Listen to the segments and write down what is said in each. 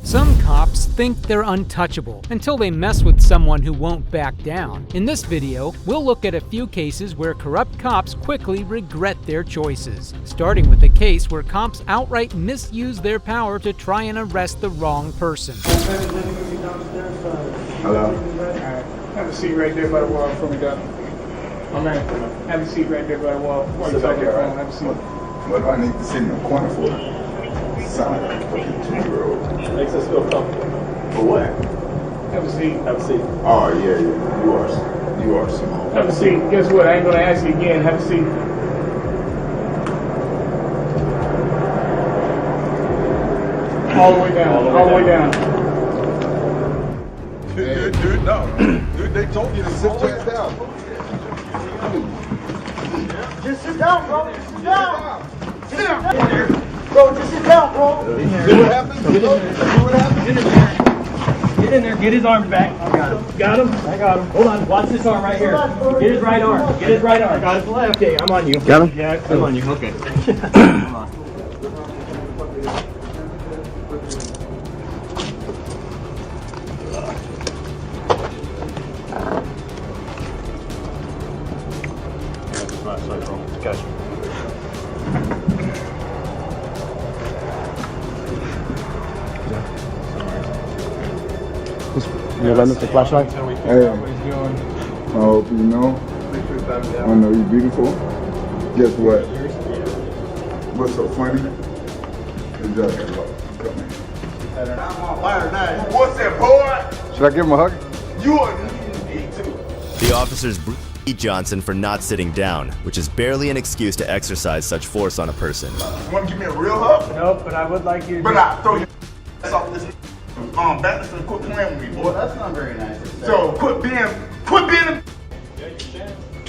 Some cops think they're untouchable until they mess with someone who won't back down. In this video, we'll look at a few cases where corrupt cops quickly regret their choices, starting with a case where cops outright misuse their power to try and arrest the wrong person. Hello? Have a seat right there by the wall for me, Doc. Oh man, have a seat right there by the wall. While you're talking on the phone, have a seat. What do I need to sit in the corner for? Sound like a fucking 2-year-old. Makes us feel comfortable. For what? Have a seat. Have a seat. Oh, yeah. You are small. Have a seat. Guess what? I ain't gonna ask you again. Have a seat. All the way down. All the way down. Dude, no. Dude, they told you to sit down. Just sit down, bro. Sit down. Sit down. Bro, just sit down, bro. See what happened? See what happened? Get in there. Get his arms back. I got him. Got him? I got him. Hold on. Watch this arm right here. Get his right arm. Get his right arm. Got his left. Okay, I'm on you. Got him? Yeah, I'm on you. Okay. Come on. Gotcha. You lend us the flashlight? Hey, I hope you know. I know you're beautiful. Guess what? What's so funny? It's just come here. I'm on fire tonight. What's that, boy? Should I give him a hug? You are need to. The officers beat Johnson for not sitting down, which is barely an excuse to exercise such force on a person. You want to give me a real hug? Nope, but I would like you to. But I throw your ass off this balance and quit playing with me, boy. Well, that's not very nice. So quit being a,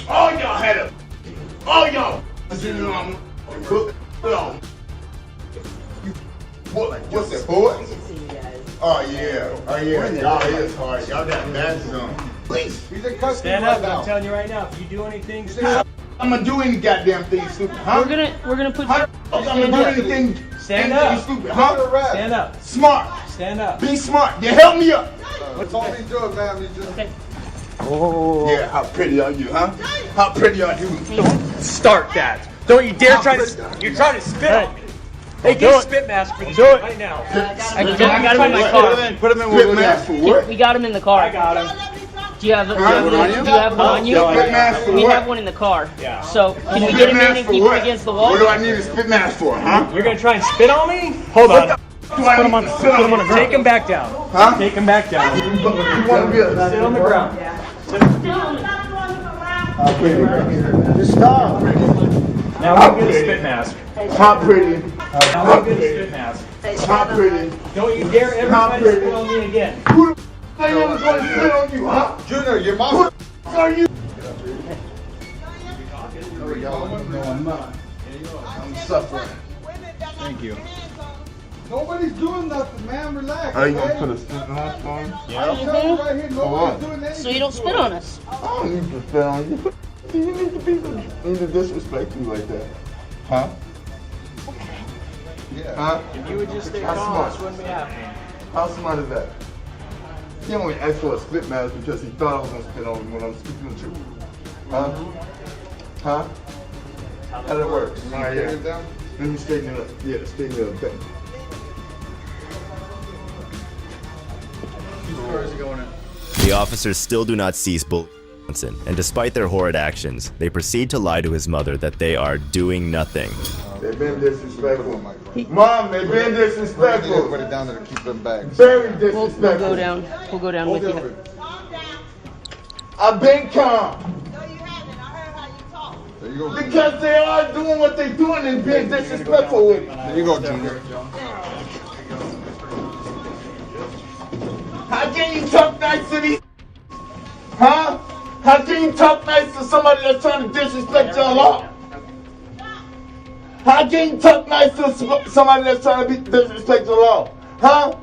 all y'all had a, all y'all sitting on, what's that, boy? Oh yeah, y'all is hard. Y'all got badges on. Please, Stand up. I'm telling you right now. If you do anything stupid, I'm gonna do any goddamn thing stupid, huh? We're gonna put. I'm gonna do anything. Stand anything up. stupid, huh? stand up. Smart. Stand up. Be smart. Yeah, help me up. What's all these doing, man? Okay. Oh. Yeah, how pretty are you, huh? How pretty are you? Start that. Don't you dare try to. You're trying to spit on me. Hey, get a spit mask for this right now. I got him in my car. Put him in Spit mask for what? We got him in the car. I got him. Do you have one on you? Spit mask for We what? have one in the car. Yeah. So can we Spit get him in mask and for keep what? him against the wall? What do I need a spit mask for, huh? You're gonna try and spit on me? Hold on. Do I need to sit on the ground? Take him back down. Huh? Take him back down. You want to be a Sit on the ground. Just stop. Now we'll get a spit mask. How pretty? Now we'll get a spit mask. How pretty? Don't you dare ever try to spit on me again. Who the f*** ain't ever going to spit on you, huh? Junior, your Who mom. the f*** are you? No, I'm not. I'm suffering. Thank you. Nobody's doing nothing, man. Relax. Are you going to put a spit mask on? I'm telling you right here, nobody's doing anything. So you don't spit on us. I don't need to spit on you. You need to disrespect me like that. Huh? Yeah. Huh? If you would just stay How calm, smart? this wouldn't be happening. How smart is that? He only asked for a spit mask because he thought I was going to spit on him when I'm speaking the truth. Huh? Huh? How that work? All right, yeah. Let me straighten it up. Yeah, straighten it up. The officers still do not cease bullying Johnson, and despite their horrid actions, they proceed to lie to his mother that they are doing nothing. They've been disrespectful. Mom, they've been disrespectful. Put it down there to keep them back. Very We'll disrespectful. go down. We'll go down with you. I've been calm. There you go. Because they are doing what they're doing and being disrespectful with me. There you go, Junior. How can you talk nice to these? Huh? How can you talk nice to somebody that's trying to disrespect your law? How can you talk nice to somebody that's trying to disrespect your law? Huh?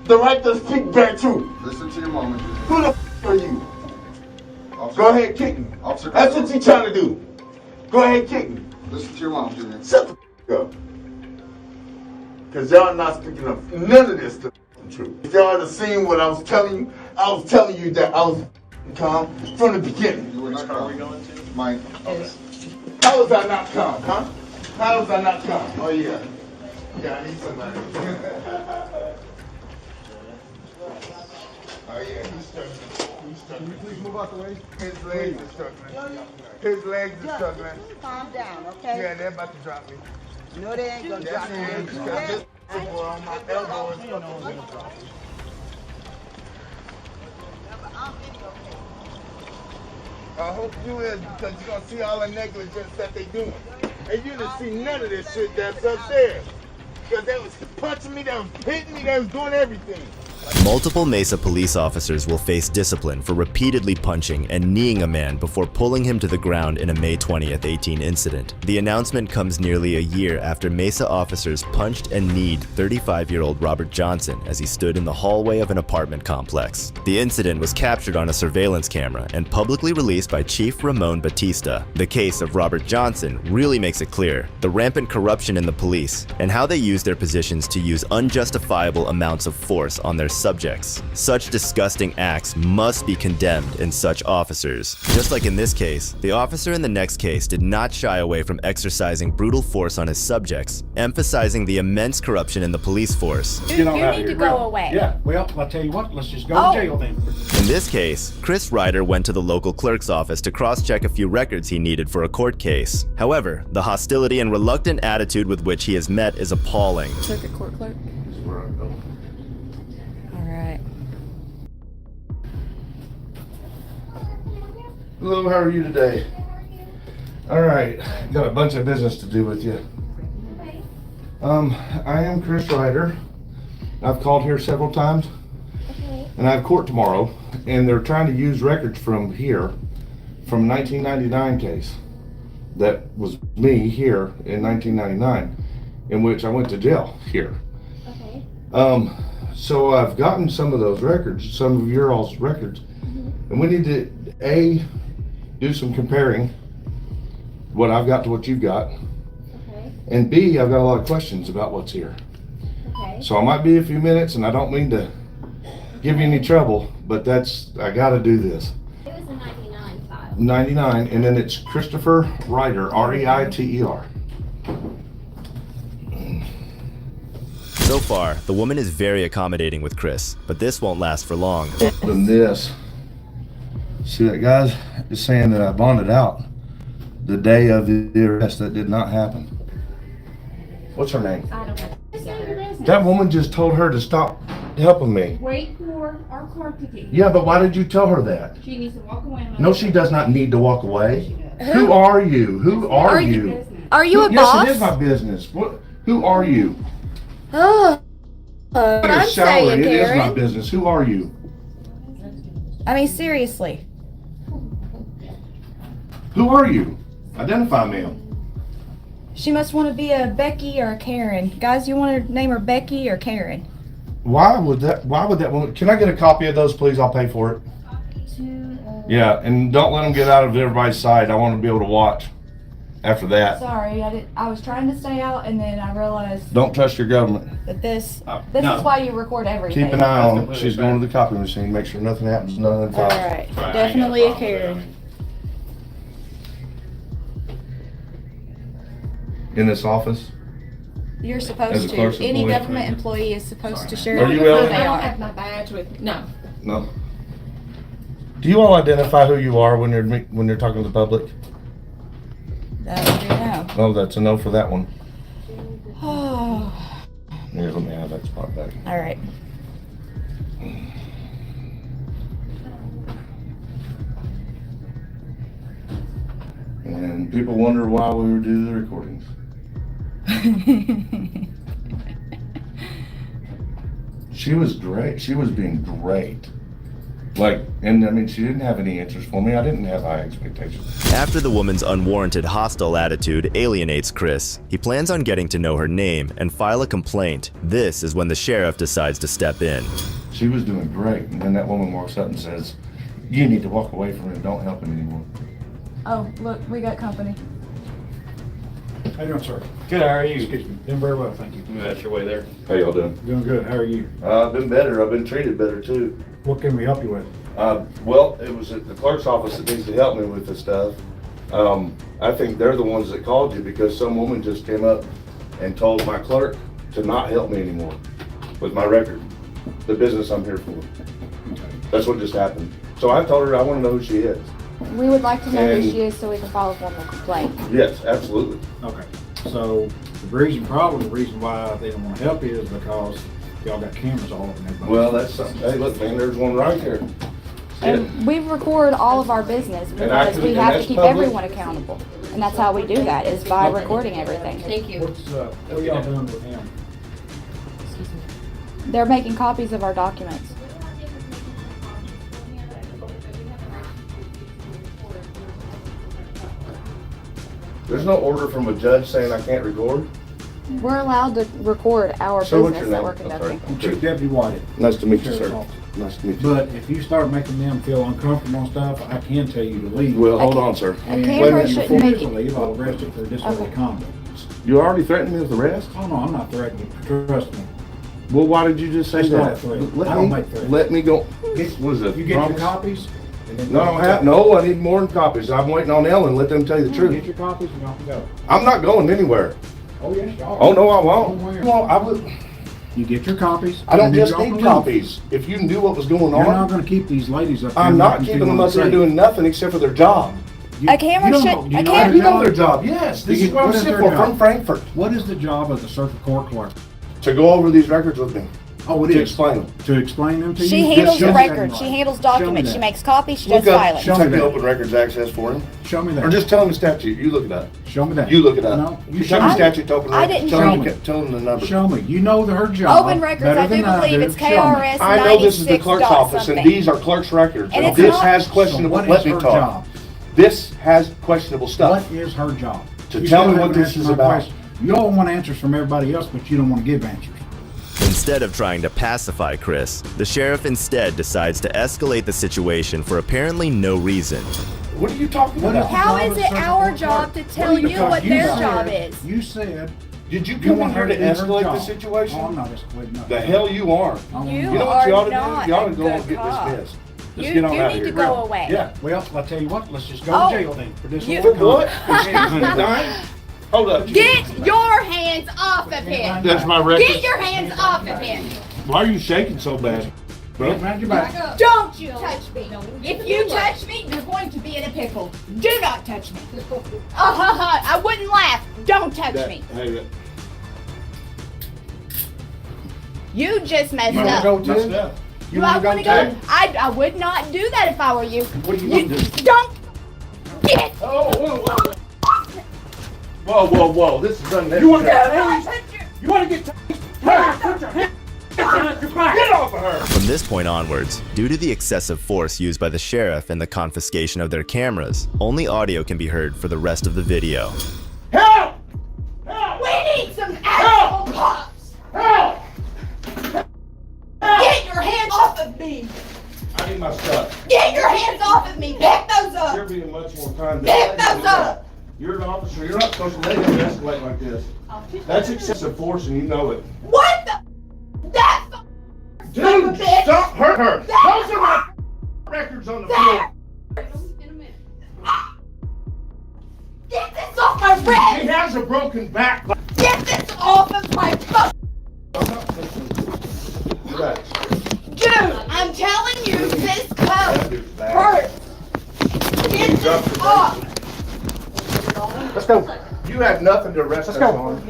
The right to speak bare truth. Listen to your mama, Junior. Who the f are you? Officer, Go ahead, kick me. Officer, That's what you trying to do. Go ahead, kick me. Listen to your mom, Junior. Shut the f up. Because y'all not speaking of none of this stuff. truth. If y'all had seen what I was telling you that I was calm from the beginning. You were not calm. Where are we going to? Mine. Okay. How was I not calm, huh? How was I not calm? Oh, yeah. Yeah, I need somebody. Oh, yeah, he's struggling. Can you please move out the way? His legs are struggling. His legs are struggling. Calm down, okay? Yeah, they're about to drop me. No, they ain't gonna drop you. Because this on my elbow is fucking. I hope you is, because you're going to see all the negligence that they doing. And you didn't see none of this shit that's up there. Because they was punching me, they was hitting me, they was doing everything. Multiple Mesa police officers will face discipline for repeatedly punching and kneeing a man before pulling him to the ground in a May 20th, 18 incident. The announcement comes nearly a year after Mesa officers punched and kneed 35-year-old Robert Johnson as he stood in the hallway of an apartment complex. The incident was captured on a surveillance camera and publicly released by Chief Ramon Batista. The case of Robert Johnson really makes it clear the rampant corruption in the police and how they use their positions to use unjustifiable amounts of force on their subjects. Such disgusting acts must be condemned in such officers. Just like in this case, the officer in the next case did not shy away from exercising brutal force on his subjects, emphasizing the immense corruption in the police force. You need to go away. Yeah, well, I'll tell you what, let's just go to jail then. In this case, Chris Ryder went to the local clerk's office to cross-check a few records he needed for a court case. However, the hostility and reluctant attitude with which he is met is appalling. Circuit court clerk. Alright. Hello, how are you today? Alright, got a bunch of business to do with you. I am Chris Ryder. I've called here several times. And I have court tomorrow, and they're trying to use records from here, from a 1999 case. That was me here in 1999, in which I went to jail here. So I've gotten some of those records, some of your all's records, and we need to A, do some comparing, what I've got to what you've got, and B, I've got a lot of questions about what's here. So I might be a few minutes, and I don't mean to give you any trouble, but I gotta do this. It was a 99 file. 99, and then it's Christopher Ryder, R-E-I-T-E-R. So far, the woman is very accommodating with Chris, but this won't last for long. Than this. See that guy's is saying that I bonded out the day of the arrest. That did not happen. What's her name? I don't know. That woman just told her to stop helping me. Wait for our clerk to get here. Yeah, but why did you tell her that? She needs to walk away. No, she does not need to walk away. Who are you? Who are you? Are you a Yes, boss? it is my business. What? Who are you? Oh. What I'm salary? saying, It is my Karen. business. Who are you? I mean, seriously. Who are you? Identify me. She must want to be a Becky or a Karen. Guys, you want to name her Becky or Karen? Why would that woman? Can I get a copy of those, please? I'll pay for it. Yeah, and don't let them get out of everybody's sight. I want to be able to watch after that. Sorry, I was trying to stay out, and then I realized Don't trust your government. that this no. is why you record everything. Keep an eye on it. She's going to the copy machine. Make sure nothing happens. None of the All files. right, definitely a Karen. In this office. You're As supposed a to. clerk's Any employee? government employee is supposed to share Are you who Ellen? they I don't are. have my badge with me. No. No. Do you all identify who you are when you're talking to the public? That would be a no. Oh, that's a no for that one. Oh. Here, let me have that spot back. All right. And people wonder why we would do the recordings. She was great. She was being great. And I mean, she didn't have any interest for me. I didn't have high expectations. After the woman's unwarranted hostile attitude alienates Chris, he plans on getting to know her name and file a complaint. This is when the sheriff decides to step in. She was doing great, and then that woman walks up and says, "You need to walk away from him. Don't help him anymore." Oh, look, we got company. doing? How you doing, sir? Good, how are you? Excuse me. Doing very well, thank you. That's your way there. How y'all doing? Doing good, how are you? I've been better. I've been treated better too. What can we help you with? Well, it was at the clerk's office that needs to help me with this stuff. I think they're the ones that called you because some woman just came up and told my clerk to not help me anymore with my record, the business I'm here for. That's what just happened. So I told her I want to know who she is. We would like to know who And- she is so we can file a formal complaint. Yes, absolutely. Okay, so the reason why they don't want to help you is because y'all got cameras all over everybody. Well, that's something. Hey, look, man, there's one right there. And we record all of our business because we have to keep everyone accountable. And that's how we do that, is by recording everything. Thank you. What are y'all doing with him? They're making copies of our documents. There's no order from a judge saying I can't record. We're allowed to record our So what's business your that we're name? I'm sorry. conducting. Chief Deputy White. Nice to meet you, Sheriff's sir. Office. Nice to meet you. But if you start making them feel uncomfortable and stuff, I can tell you to leave. Well, hold on, sir. A And camera shouldn't before make you it. leave, I'll arrest you for disorderly Okay. conduct. You already threatened me with arrest? Oh, no, I'm not threatening you, trust me. Well, why did you just say It's not a that? threat. Let I don't me- make threats. Let me go. What is it? You get your promise? copies? and then- No, I don't have. No, I need more than copies. I'm waiting on Ellen. Let them tell you the Get truth. your copies and y'all can go. I'm not going anywhere. Oh, yes, y'all. Oh no, I won't. Somewhere. Well, I would. You get your copies. I don't and then just y'all need can leave. copies. If you knew what was going You're not on, gonna keep these ladies up here. I'm not making keeping feel them up there unsafe. doing nothing except for their job. A camera you don't should- know- you a know camera- their You know job? their job. Yes, this You is what I'm what is sitting their for job? from Frankfurt. What is the job of the circuit court clerk? To go over these records with me. Oh, it To is. explain them. To explain them to you? She Yes, handles show the me that. records, she handles Show me documents, she that. makes copies, she Look does up. filing. Show me Check the that. open records access for him. Show me that. Or just tell him the statute. You look it up. Show me that. You look it up. No, you tell show him the me. statute to open I records. didn't Tell show him, me. tell him the number. Show me. You know her job. Open records, better I do than believe do. it's Show me. KRS I know this is the 96 clerk's dot office, and something. these are clerk's records. And it's this not- has So questionable. what Let is me her talk. job? This has questionable stuff. What is her job? To You tell still me what haven't this answered is my about. question. You all want answers from everybody else, but you don't want to give answers. Instead of trying to pacify Chris, the sheriff instead decides to escalate the situation for apparently no reason. What are you talking What about? is the How job is of the it circuit our court job clerk? to tell you Because what you their said- job is? You said Did you you come in want here her to to do her escalate job. the situation? Oh, I'm not escalating nothing. The hell you are. I You You know what you ought to not do? You ought to a go and good get cop. dismissed. Just You- get on you out need of to here. go away. Yeah. Well, I'll tell you what, let's just go Oh, to jail then. For this you- whole For what? conduct. Dying? Hold up. Get your hands off of him. That's my record. Get your hands off of him. Why are you shaking so bad? Get behind your back. Don't you touch me. If you touch me, you're going to be in a pickle. Do not touch me. I wouldn't laugh. Don't touch me. Hey, You just messed You wanna up. go messed too? up. You Do I wanna want to go go? too? I would not do that if I were you. What do you want to do? Don't get. Oh, whoa. This is unnecessary. You want that? Don't touch your- You want to get put your hand behind your back. Get off of her! From this point onwards, due to the excessive force used by the sheriff and the confiscation of their cameras, only audio can be heard for the rest of the video. Help! We need some actual cops. Help! Get your hands off of me. I need my stuff. Get your hands off of me. Pick those You're up. being much more kind. Pick those up. You're an officer. You're not supposed to let him escalate like this. That's excessive force, and you know it. What the? That's the Dude, son of a bitch. stop hurting her. Those are my records on the floor. Get this off my He wrist. has a broken back. Get this off of my fucking. Relax. Dude, I'm telling you, this coat dude's bad. hurts. Get this off. Let's go. You had nothing to arrest us on.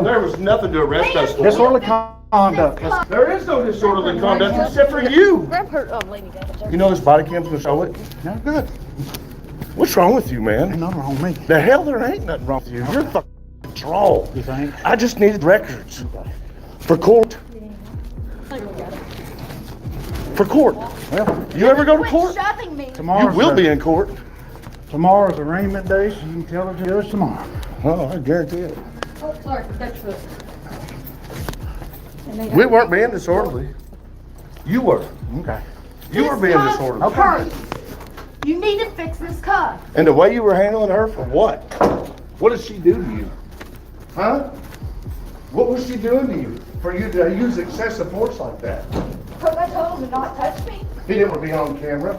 There was nothing to arrest us for. Disorderly conduct. There is no disorderly conduct except for you. Grab her, lady. You know this body cam's gonna show it? No good. What's wrong with you, man? Ain't nothing wrong with me. The hell there ain't nothing wrong with you. You're fucking troll. You think? I just needed records. For court. For court. Well, You ever go to court? Quit shoving me. You tomorrow's will the- be in court. Tomorrow's arraignment day, so you can tell the judge tomorrow. Oh, I guarantee it. Oh, Clerk, that's the. We weren't being disorderly. You were. Okay. You were being disorderly. Hurts. You need to fix this cuff. And the way you were handling her for what? What did she do to you? Huh? What was she doing to you for you to use excessive force like that? Because I told him to not touch me. He didn't want to be on camera.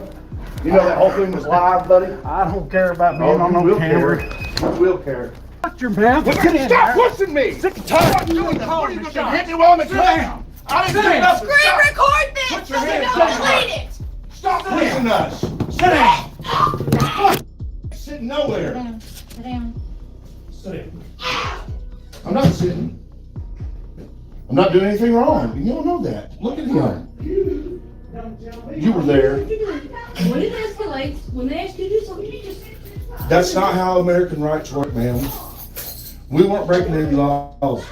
You know that whole thing was live, buddy? I don't care about being on no camera. You will care. Shut your mouth. Stop pushing me! Sick and tired. What are you doing? What are you going to hit me while I'm at ground? I didn't do nothing. Screen record this Put so your we hands don't down. delete it. Stop pushing us. Sit down. Sitting nowhere. Sit down. Sit down. I'm not sitting. I'm not doing anything wrong. You don't know that. Look at him. You were there. When it escalates, when they ask you to do something, you just... That's not how American rights work, ma'am. We weren't breaking any laws.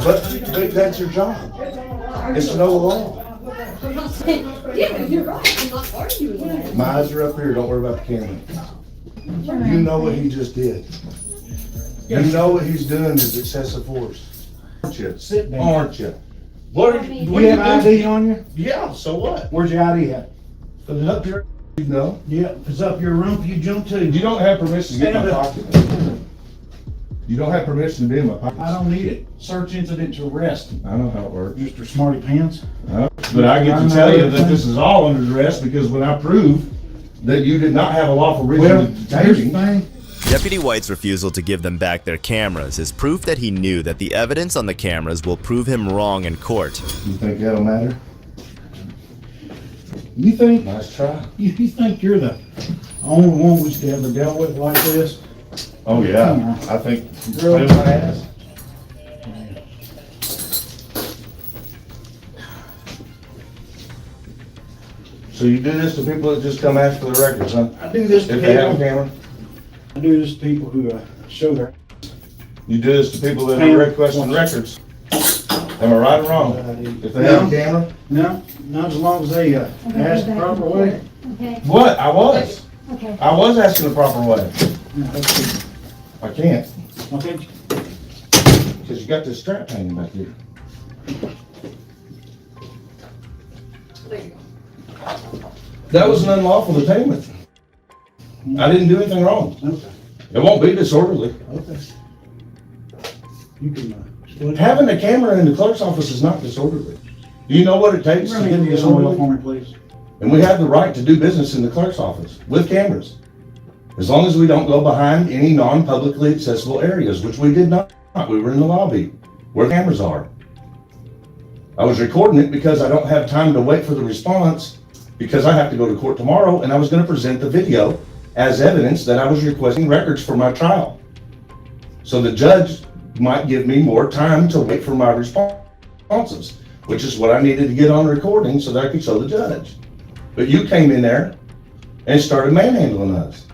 But that's your job. It's to know the law. I'm not saying, yeah, you're right, I'm not arguing with that. My eyes are up here. Don't worry about the camera. You know what he just did. You know what he's doing is excessive force. Aren't you? Sit down. Aren't you? What are you? Do you have ID on you? Yeah, so what? Where's your ID at? Is it up your... No. Yeah, if it's up your rump, you jump to. You don't have permission to get in my pocket. You don't have permission to be in my pocket. I don't need it. Search incident to arrest. I know how it works. Mr. Smarty Pants. But I get to tell you that this is all under arrest because when I prove that you did not have a lawful reason to here's the detain thing. Deputy White's refusal to give them back their cameras is proof that he knew that the evidence on the cameras will prove him wrong in court. You think that'll matter? You think? Nice try. You think you're the only one we should ever dealt with like this? Oh yeah, I think Really? my ass. So you do this to people that just come ask for the records, huh? I do this to If they have a people. camera? I do this to people who show their... You do this to people that are requesting records. Am I right or wrong? If they have a camera? No, not as long as they ask the proper way. Okay, What? I was. okay. I was asking the proper way. No, that's I can't, good. Okay. because you got this strap hanging back here. That was an unlawful detainment. I didn't do anything wrong. Okay. It won't be disorderly. Okay. You can split it. Having a camera in the clerk's office is not disorderly. Do you know what it takes to Run get into this oil disorderly? for me, please. And we have the right to do business in the clerk's office with cameras. As long as we don't go behind any non-publicly accessible areas, which we did not. We were in the lobby where cameras are. I was recording it because I don't have time to wait for the response because I have to go to court tomorrow and I was going to present the video as evidence that I was requesting records for my trial. So the judge might give me more time to wait for my responses, which is what I needed to get on recording so that I could show the judge. But you came in there and started manhandling us.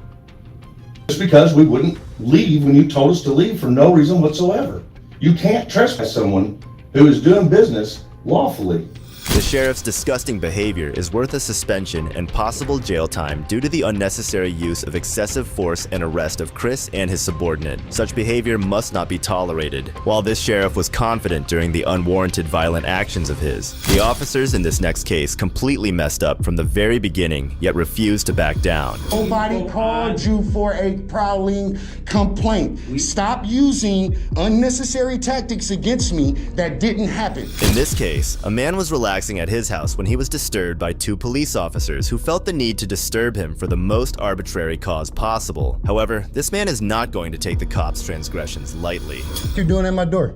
Just because we wouldn't leave when you told us to leave for no reason whatsoever. You can't trespass someone who is doing business lawfully. The sheriff's disgusting behavior is worth a suspension and possible jail time due to the unnecessary use of excessive force and arrest of Chris and his subordinate. Such behavior must not be tolerated. While this sheriff was confident during the unwarranted violent actions of his, the officers in this next case completely messed up from the very beginning, yet refused to back down. Nobody called you for a prowling complaint. Stop using unnecessary tactics against me that didn't happen. In this case, a man was relaxing at his house when he was disturbed by two police officers who felt the need to disturb him for the most arbitrary cause possible. However, this man is not going to take the cops' transgressions lightly. What you doing at my door?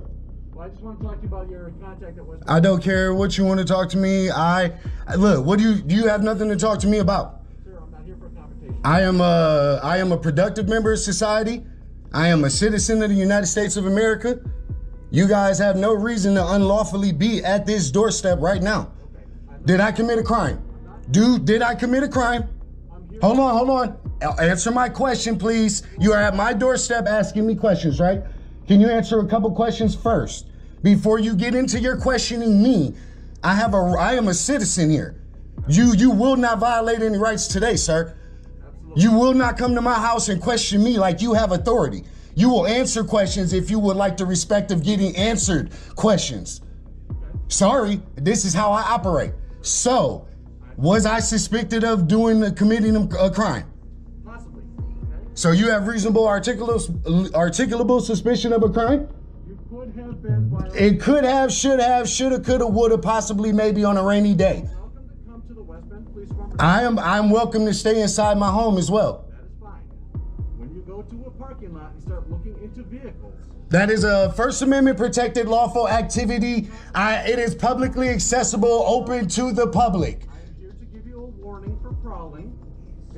Well, I just want to talk to you about your contact at West. I don't care what you want to talk to me. Look, what do you have nothing to talk to me about? Sir, I'm not here for a confrontation. I am a productive member of society. I am a citizen of the United States of America. You guys have no reason to unlawfully be at this doorstep right now. Did I commit a crime? Did I commit a crime? Hold on. Answer my question, please. You are at my doorstep asking me questions, right? Can you answer a couple questions first? Before you get into your questioning me, I am a citizen here. You will not violate any rights today, sir. You will not come to my house and question me like you have authority. You will answer questions if you would like the respect of getting answered questions. Sorry, this is how I operate. So, was I suspected of committing a crime? Possibly. So you have reasonable articulable suspicion of a crime? You could have been violated. It could have, should have, shoulda, coulda, woulda, possibly, maybe on a rainy day. Welcome to come to the West Bend Police Department. I'm welcome to stay inside my home as well. That is fine. When you go to a parking lot and start looking into vehicles. That is a First Amendment protected lawful activity. It is publicly accessible, open to the public. I am here to give you a warning for prowling.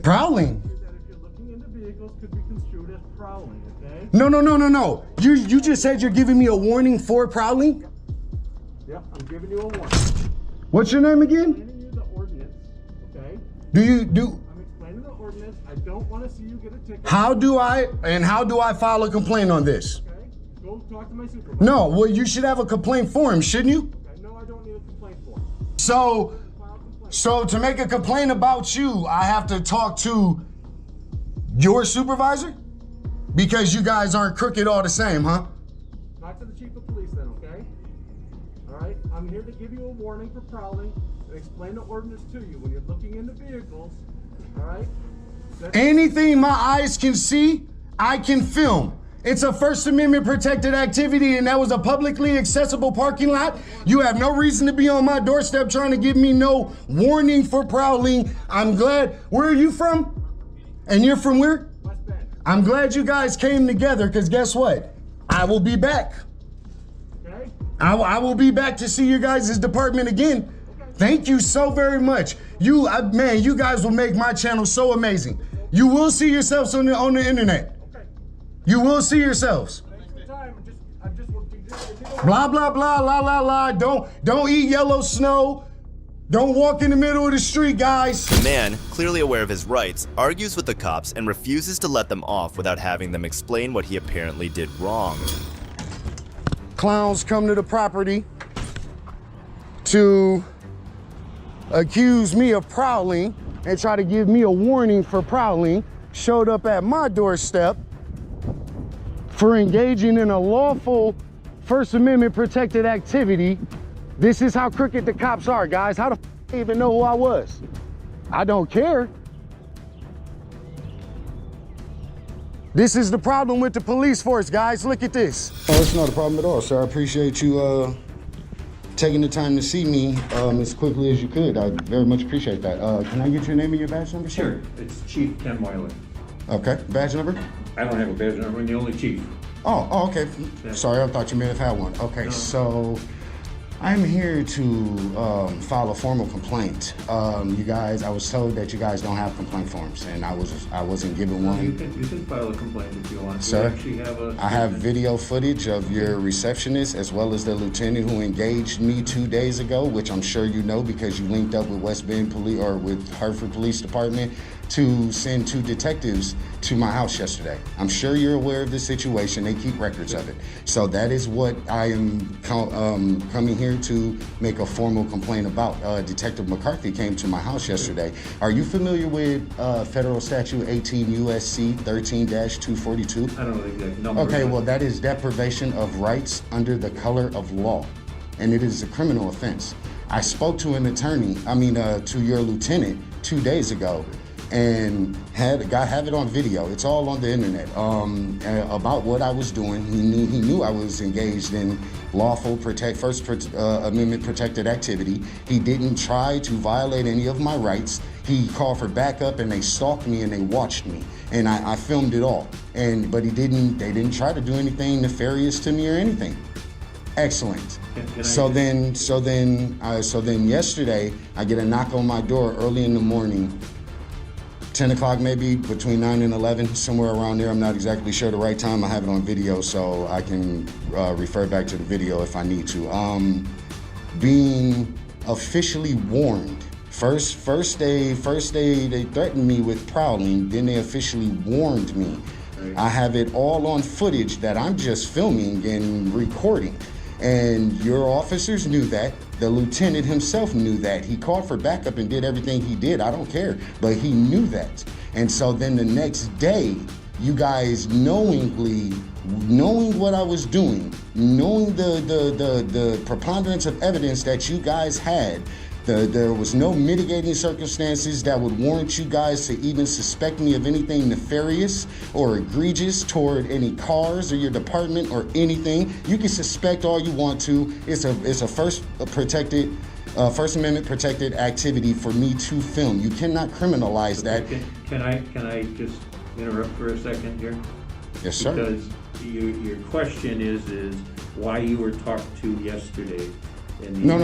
Prowling? That if you're looking into vehicles could be construed as prowling, okay? No. You just said you're giving me a warning for prowling? Yep, I'm giving you a warning. What's your name again? I'm explaining you the ordinance, okay? I'm explaining the ordinance. I don't want to see you get a ticket. How do I file a complaint on this? Okay? Go talk to my supervisor. No, well, you should have a complaint form, shouldn't you? Okay, no, I don't need a complaint form. So to make a complaint about you, I have to talk to your supervisor? Because you guys aren't crooked all the same, huh? Talk to the chief of police then, okay? All right, I'm here to give you a warning for prowling and explain the ordinance to you when you're looking into vehicles, all right? Anything my eyes can see, I can film. It's a First Amendment protected activity, and that was a publicly accessible parking lot. You have no reason to be on my doorstep trying to give me no warning for prowling. I'm glad. Where are you from? And you're from where? West Bend. I'm glad you guys came together, because guess what? I will be back. Okay? I will be back to see your guys' department again. Thank you so very much. You guys will make my channel so amazing. You will see yourselves on the internet. You will see yourselves. Blah, blah, blah, la, la, la. Don't eat yellow snow. Don't walk in the middle of the street, guys. The man, clearly aware of his rights, argues with the cops and refuses to let them off without having them explain what he apparently did wrong. Clowns come to the property to accuse me of prowling and try to give me a warning for prowling. Showed up at my doorstep for engaging in a lawful First Amendment protected activity. This is how crooked the cops are, guys. How the f they even know who I was? I don't care. This is the problem with the police force, guys. Look at this. Oh, it's not a problem at all, sir. I appreciate you taking the time to see me as quickly as you could. I very much appreciate that. Can I get your name and your badge number, sir? Sure. It's Chief Ken Moylan. Okay. Badge number? I don't have a badge number. I'm the only chief. Oh, okay. Sorry, I thought you may have had one. Okay, so I'm here to file a formal complaint. You guys, I was told that you guys don't have complaint forms, and I wasn't given one. You can file a complaint if you want. Sir, I have video footage of your receptionist as well as the lieutenant who engaged me 2 days ago, which I'm sure you know because you linked up with West Bend Police or with Hartford Police Department to send 2 detectives to my house yesterday. I'm sure you're aware of the situation. They keep records of it. So that is what I am coming here to make a formal complaint about. Detective McCarthy came to my house yesterday. Are you familiar with Federal Statute 18 USC 13-242? I don't know the exact number. Okay, well, that is deprivation of rights under the color of law, and it is a criminal offense. I spoke to an attorney, to your lieutenant 2 days ago, and have it on video. It's all on the internet about what I was doing. He knew I was engaged in lawful First Amendment protected activity. He didn't try to violate any of my rights. He called for backup, and they stalked me and they watched me, and I filmed it all. But they didn't try to do anything nefarious to me or anything. Excellent. So then yesterday I get a knock on my door early in the morning. 10 o'clock maybe, between 9 and 11, somewhere around there. I'm not exactly sure the right time. I have it on video, so I can refer back to the video if I need to. Being officially warned. First day they threatened me with prowling, then they officially warned me. I have it all on footage that I'm just filming and recording. And your officers knew that. The lieutenant himself knew that. He called for backup and did everything he did. I don't care, but he knew that. And so then the next day, you guys knowing what I was doing, knowing the preponderance of evidence that you guys had, There was no mitigating circumstances that would warrant you guys to even suspect me of anything nefarious or egregious toward any cars or your department or anything. You can suspect all you want to. It's a First Amendment protected activity for me to film. You cannot criminalize that. Can I just interrupt for a second here? Yes, sir. Because your question is why you were talked to yesterday. No.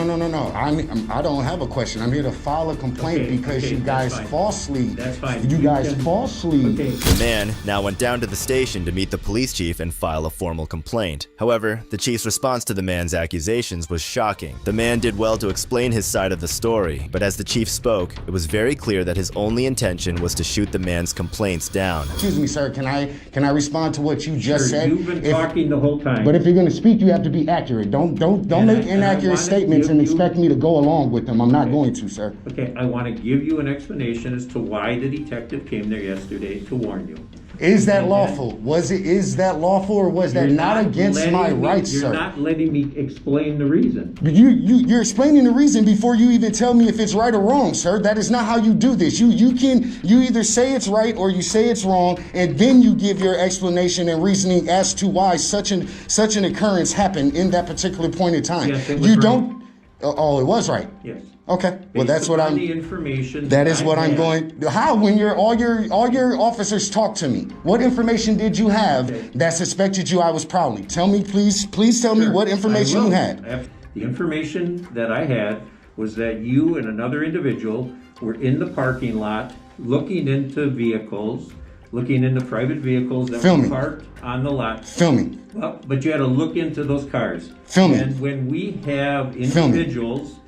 I don't have a question. I'm here to file a complaint because you guys falsely. That's fine. You guys falsely. The man now went down to the station to meet the police chief and file a formal complaint. However, the chief's response to the man's accusations was shocking. The man did well to explain his side of the story, but as the chief spoke, it was very clear that his only intention was to shoot the man's complaints down. Excuse me, sir. Can I respond to what you just said? You've been talking the whole time. But if you're going to speak, you have to be accurate. Don't make inaccurate statements and expect me to go along with them. I'm not going to, sir. Okay, I want to give you an explanation as to why the detective came there yesterday to warn you. Is that lawful? Is that lawful, or was that not against my rights, sir? You're not letting me explain the reason. You're explaining the reason before you even tell me if it's right or wrong, sir. That is not how you do this. You either say it's right or you say it's wrong, and then you give your explanation and reasoning as to why such an occurrence happened in that particular point in time. Yes, it was right. Oh, it was right. Yes. Okay. Well, that's what I'm. The information. That is what I'm going. How? When all your officers talk to me, what information did you have that suspected you I was prowling? Tell me, please tell me what information you had. The information that I had was that you and another individual were in the parking lot looking into vehicles, looking into private vehicles that were parked on the lot. Filming. Well, but you had to look into those cars. Filming. And when we have individuals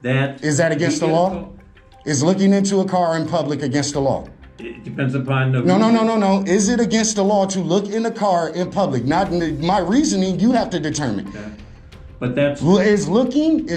that... Is that against the law? Is looking into a car in public against the law? It depends upon the... No. Is it against the law to look in a car in public? Not my reasoning, you have to determine. Okay. But that's... Is looking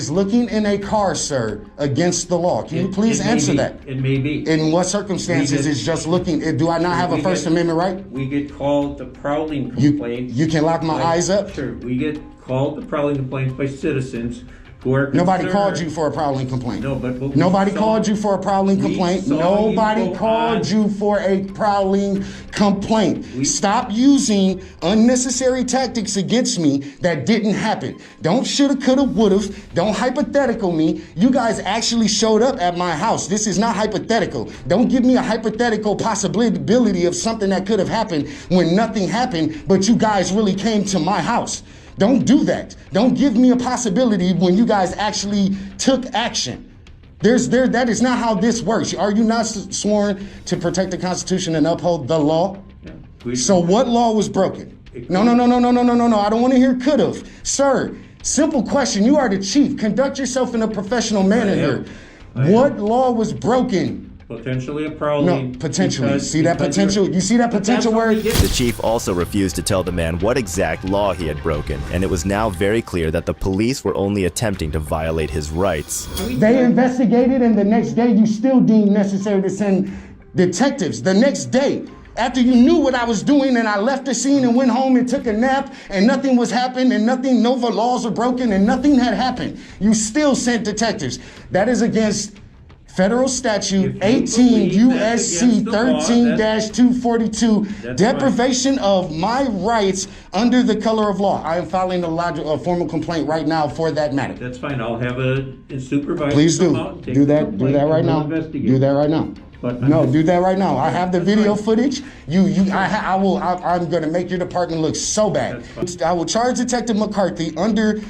in a car, sir, against the law? Can you please answer that? It may be. In what circumstances is just looking? Do I not have a First Amendment right? We get called the prowling complaint. You can lock my eyes up? Sure. We get called the prowling complaints by citizens who are concerned. Nobody called you for a prowling complaint. No, but nobody called you for a prowling complaint. Nobody called you for a prowling complaint. Stop using unnecessary tactics against me that didn't happen. Don't shoulda, coulda, woulda. Don't hypothetical me. You guys actually showed up at my house. This is not hypothetical. Don't give me a hypothetical possibility of something that could have happened when nothing happened, but you guys really came to my house. Don't do that. Don't give me a possibility when you guys actually took action. That is not how this works. Are you not sworn to protect the Constitution and uphold the law? Yeah. So what law was broken? No. I don't want to hear could've. Sir, simple question. You are the chief. Conduct yourself in a professional manner here. What law was broken? Potentially a prowling. No, potentially. See that potential? You see that potential word? The chief also refused to tell the man what exact law he had broken, and it was now very clear that the police were only attempting to violate his rights. They investigated, and the next day you still deemed necessary to send detectives. The next day, after you knew what I was doing and I left the scene and went home and took a nap and nothing was happening and no laws were broken and nothing had happened, you still sent detectives. That is against Federal Statute 18 U.S.C. 13-242, deprivation of my rights under the color of law. I am filing a formal complaint right now for that matter. That's fine. I'll have a supervisor. Please do. Do that right now. Do that right now. No, do that right now. I have the video footage. I'm going to make your department look so bad. I will charge Detective McCarthy under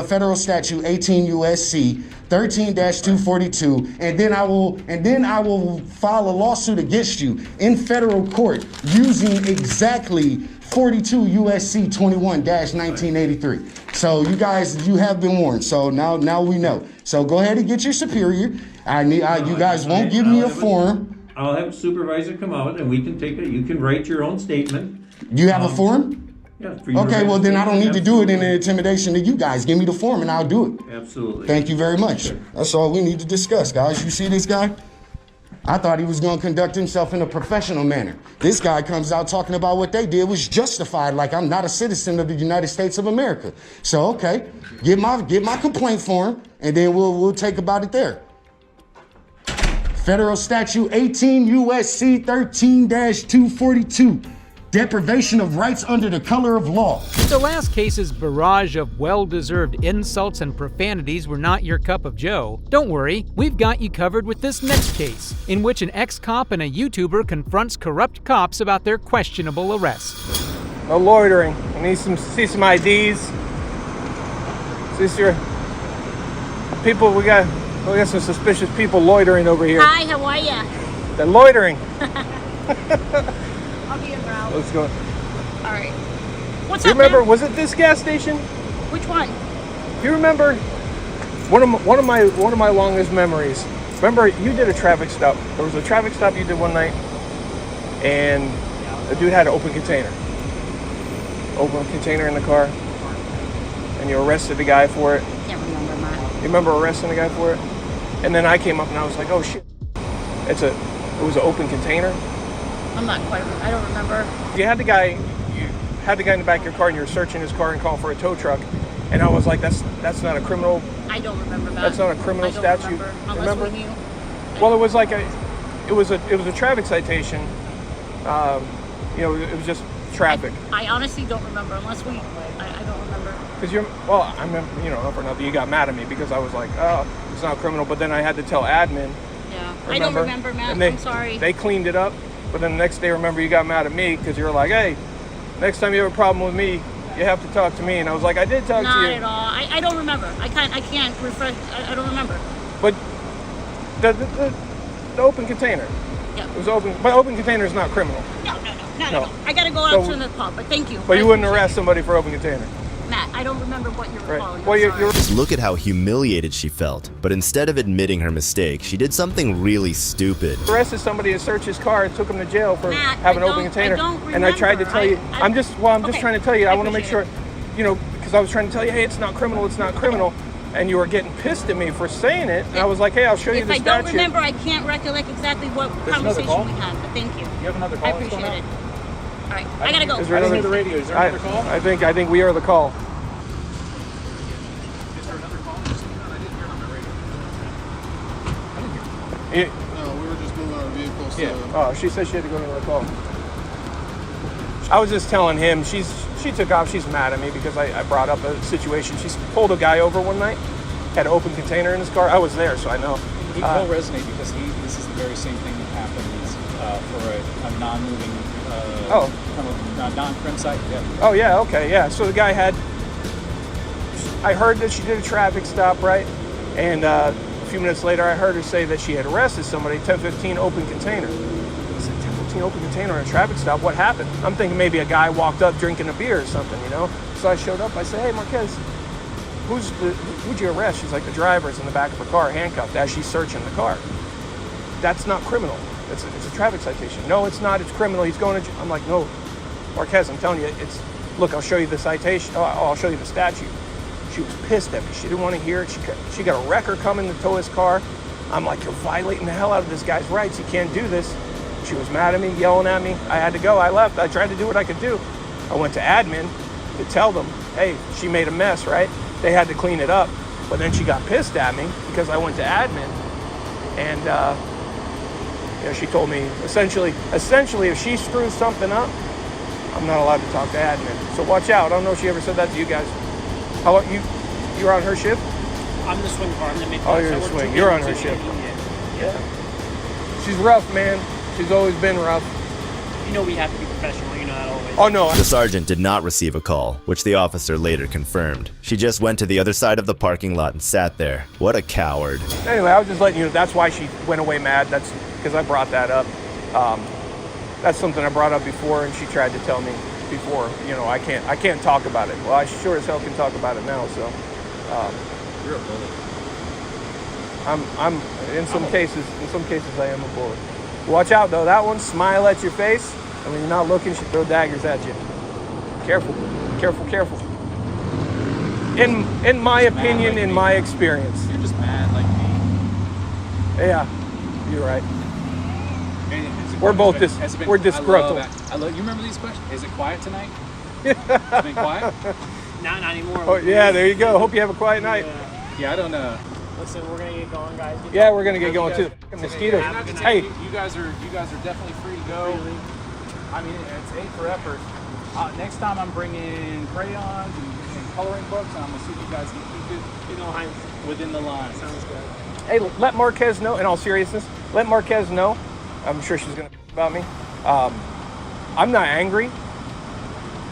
Federal Statute 18 U.S.C. 13-242, and then I will file a lawsuit against you in federal court using exactly 42 U.S.C. 21-1983. So you guys, you have been warned. So now we know. So go ahead and get your superior. You guys won't give me a form. I'll have a supervisor come out and we can take it. You can write your own statement. You have a form? Yeah. Okay, well then I don't need to do it in intimidation to you guys. Give me the form and I'll do it. Absolutely. Thank you very much. Sure. That's all we need to discuss, guys. You see this guy? I thought he was going to conduct himself in a professional manner. This guy comes out talking about what they did was justified, like I'm not a citizen of the United States of America. So, okay, get my complaint form, and then we'll take about it there. Federal Statute 18 U.S.C. 13-242. Deprivation of rights under the color of law. If the last case's barrage of well-deserved insults and profanities were not your cup of joe, don't worry, we've got you covered with this next case, in which an ex-cop and a YouTuber confronts corrupt cops about their questionable arrest. No loitering. I need see some IDs. See your people. We got some suspicious people loitering over here. Hi, how are ya? They're loitering. I'll be en route. Let's go. All right. What's Do you up, remember? man? Was it this gas station? Which one? Do you remember? One of my longest memories. Remember, you did a traffic stop. There was a traffic stop you did one night, and a dude had an open container. Open container in the car, and you arrested the guy for it. Can't remember, man. You remember arresting the guy for it? And then I came up and I was like, oh shit. It was an open container. I'm not quite. I don't remember. You had the guy in the back of your car, and you were searching his car and calling for a tow truck. And I was like, that's not a criminal. I don't remember that. That's not a criminal statute. Remember? With you. Well, it was like it was a traffic citation. It was just traffic. I honestly don't remember unless I don't remember. Because I remember, for nothing, you got mad at me because I was like, oh, it's not criminal. But then I had to tell admin. Yeah, I don't remember, Matt. I'm sorry. They cleaned it up. But then the next day, remember, you got mad at me because you were like, hey, next time you have a problem with me, you have to talk to me. And I was like, I did talk to you. Not at all. I don't remember. I can't refresh. I don't remember. But the open container. Yeah. It was open. But open container is not criminal. No. I got to go out to the pub, but thank you. But you wouldn't arrest somebody for open container. Matt, I don't remember what you're recalling. Well, Just look at how humiliated she felt. But instead of admitting her mistake, she did something really stupid. Arrested somebody and searched his car and took him to jail for having an open container. I don't remember. And I tried to tell you. I'm just trying to tell you. I want to make sure, it. because I was trying to tell you, hey, it's not criminal. It's not criminal. And you were getting pissed at me for saying it. And I was like, hey, I'll show you the statute. If I don't remember, I can't recollect exactly what conversation we had. But thank you. You have another call? I appreciate it. All right, I gotta go. I didn't hear the radio. Is there another call? I think we are the call. Is there another call? I didn't hear it on my radio. No, we were just moving our vehicles. Yeah. Oh, she said she had to go to another call. I was just telling him, she took off. She's mad at me because I brought up a situation. She pulled a guy over one night, had an open container in his car. I was there, so I know. He will resonate because this is the very same thing that happens for a non-moving, non-crim site. Yeah. Oh yeah, okay, yeah. So the guy I heard that she did a traffic stop, right? And a few minutes later, I heard her say that she had arrested somebody, 1015 open container. I said, 1015 open container on a traffic stop, what happened? I'm thinking maybe a guy walked up drinking a beer or something, So I showed up, I said, hey, Marquez, who'd you arrest? She's like, the driver's in the back of her car, handcuffed, as she's searching the car. That's not criminal. It's a traffic citation. No, it's not. It's criminal. He's going to. I'm like, no, Marquez. I'm telling you, Look, I'll show you the citation. I'll show you the statute. She was pissed at me. She didn't want to hear it. She got a wrecker coming to tow his car. I'm like, you're violating the hell out of this guy's rights. You can't do this. She was mad at me, yelling at me. I had to go. I left. I tried to do what I could do. I went to admin to tell them, hey, she made a mess, right? They had to clean it up. But then she got pissed at me because I went to admin, and she told me essentially if she screws something up, I'm not allowed to talk to admin. So watch out. I don't know if she ever said that to you guys. How about you're on her shift? I'm the swing car. Oh, you're the swing. You're on her shift. Yeah. She's rough, man. She's always been rough. We have to be professional. That always. Oh no. The sergeant did not receive a call, which the officer later confirmed. She just went to the other side of the parking lot and sat there. What a coward. Anyway, I was just letting you know that's why she went away mad. That's because I brought that up. That's something I brought up before, and she tried to tell me before. I can't talk about it. Well, I sure as hell can talk about it now. So. You're a bully. I'm in some cases I am a bully. Watch out though. That one, smile at your face, and when you're not looking, she throw daggers at you. Careful. In my opinion, in my experience. You're just mad like me. Yeah, you're right. We're both we're disgruntled. I love. You remember these questions? Is it quiet tonight? It's been quiet. Not anymore. Oh yeah, there you go. Hope you have a quiet night. Yeah, I don't know. Listen, we're gonna get going, guys. Yeah, we're gonna get going too. Mosquitoes. Hey, you guys are definitely free to go. I mean, it's aid for effort. Next time I'm bringing crayons and coloring books, and I'm gonna see if you guys can keep it, within the lines. Sounds good. hey, let Marquez know. In all seriousness, let Marquez know. I'm sure she's gonna about me. I'm not angry.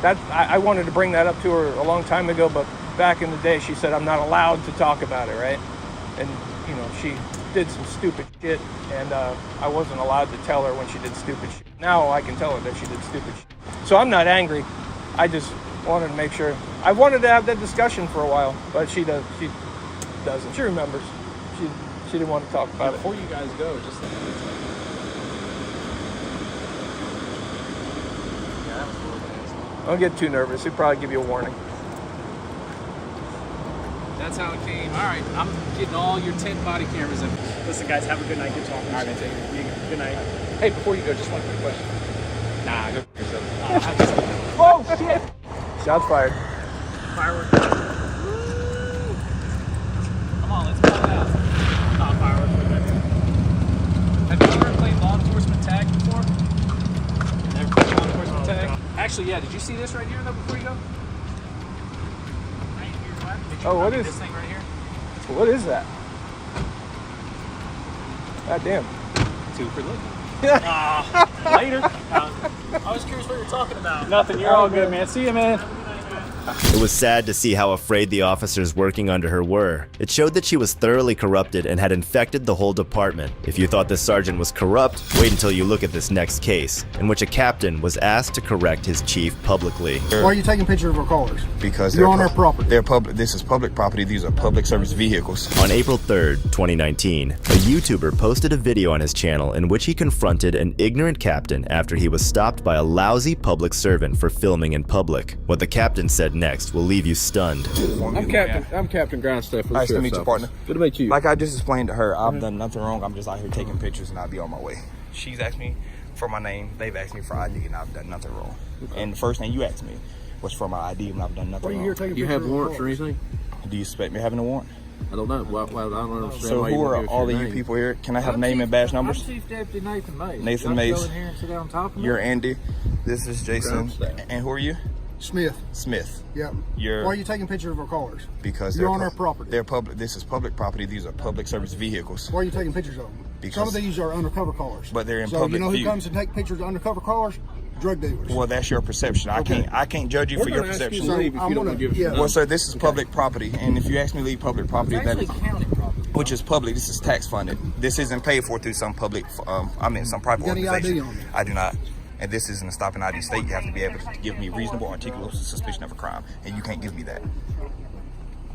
I wanted to bring that up to her a long time ago, but back in the day, she said I'm not allowed to talk about it, right? And you know, she did some stupid shit, and I wasn't allowed to tell her when she did stupid shit. Now I can tell her that she did stupid shit. So I'm not angry. I just wanted to make sure. I wanted to have that discussion for a while, but she doesn't. She remembers. She didn't want to talk about it. Before you guys go, just don't get too nervous. He'll probably give you a warning. That's how it came. All right, I'm getting all your 10 body cameras in. Listen, guys, have a good night. Good talking. All right, man. Take it. Good night. Hey, before you go, just one quick question. Nah, go for yourself. Oh, shit. Shots fired. Fireworks. Come on, let's go out. Fireworks. Have you ever played law enforcement tag before? Never played law enforcement tag? Actually, yeah. Did you see this right here, though, before you go? Oh, what is this thing right here? What is that? God damn. 2 for looking. Later. I was curious what you're talking about. Nothing. You're all good, man. See you, man. It was sad to see how afraid the officers working under her were. It showed that she was thoroughly corrupted and had infected the whole department. If you thought this sergeant was corrupt, wait until you look at this next case, in which a captain was asked to correct his chief publicly. Why are you taking pictures of our cars? Because you're on our property. They're public. This is public property. These are public service vehicles. On April 3rd, 2019, a YouTuber posted a video on his channel in which he confronted an ignorant captain after he was stopped by a lousy public servant for filming in public. What the captain said next will leave you stunned. I'm Captain Grindstaff. Nice to meet you, partner. Good to meet you. Like I just explained to her, I've done nothing wrong. I'm just out here taking pictures and I'll be on my way. She's asked me for my name. They've asked me for ID and I've done nothing wrong. Okay. And the first thing you asked me was for my ID and I've done nothing wrong. Do you have warrants or anything? Do you expect me having a warrant? I don't know. Well, I don't understand. So who are all of you people here? Can I have name and badge numbers? I'm Chief Deputy Nathan Mays. Nathan Mays. Go in here and sit down on top of me. You're Andy. This is Jason. And who are you? Smith. Smith. Yep. Why are you taking pictures of our cars? Because you're on our property. They're public. This is public property. These are public service vehicles. Why are you taking pictures of them? Because some of these are undercover cars. But they're in so public you know who view. comes to take pictures of undercover cars? Drug dealers. Well, that's your perception. Okay. I can't judge you for your perception. Well, sir, this is public property, and if you ask me to leave public property, that is which is public. This is tax funded. This isn't paid for through some public. Some private organization. ID on you? I do not. And this isn't a stop and ID state. You have to be able to give me reasonable, articulable suspicion of a crime, and you can't give me that.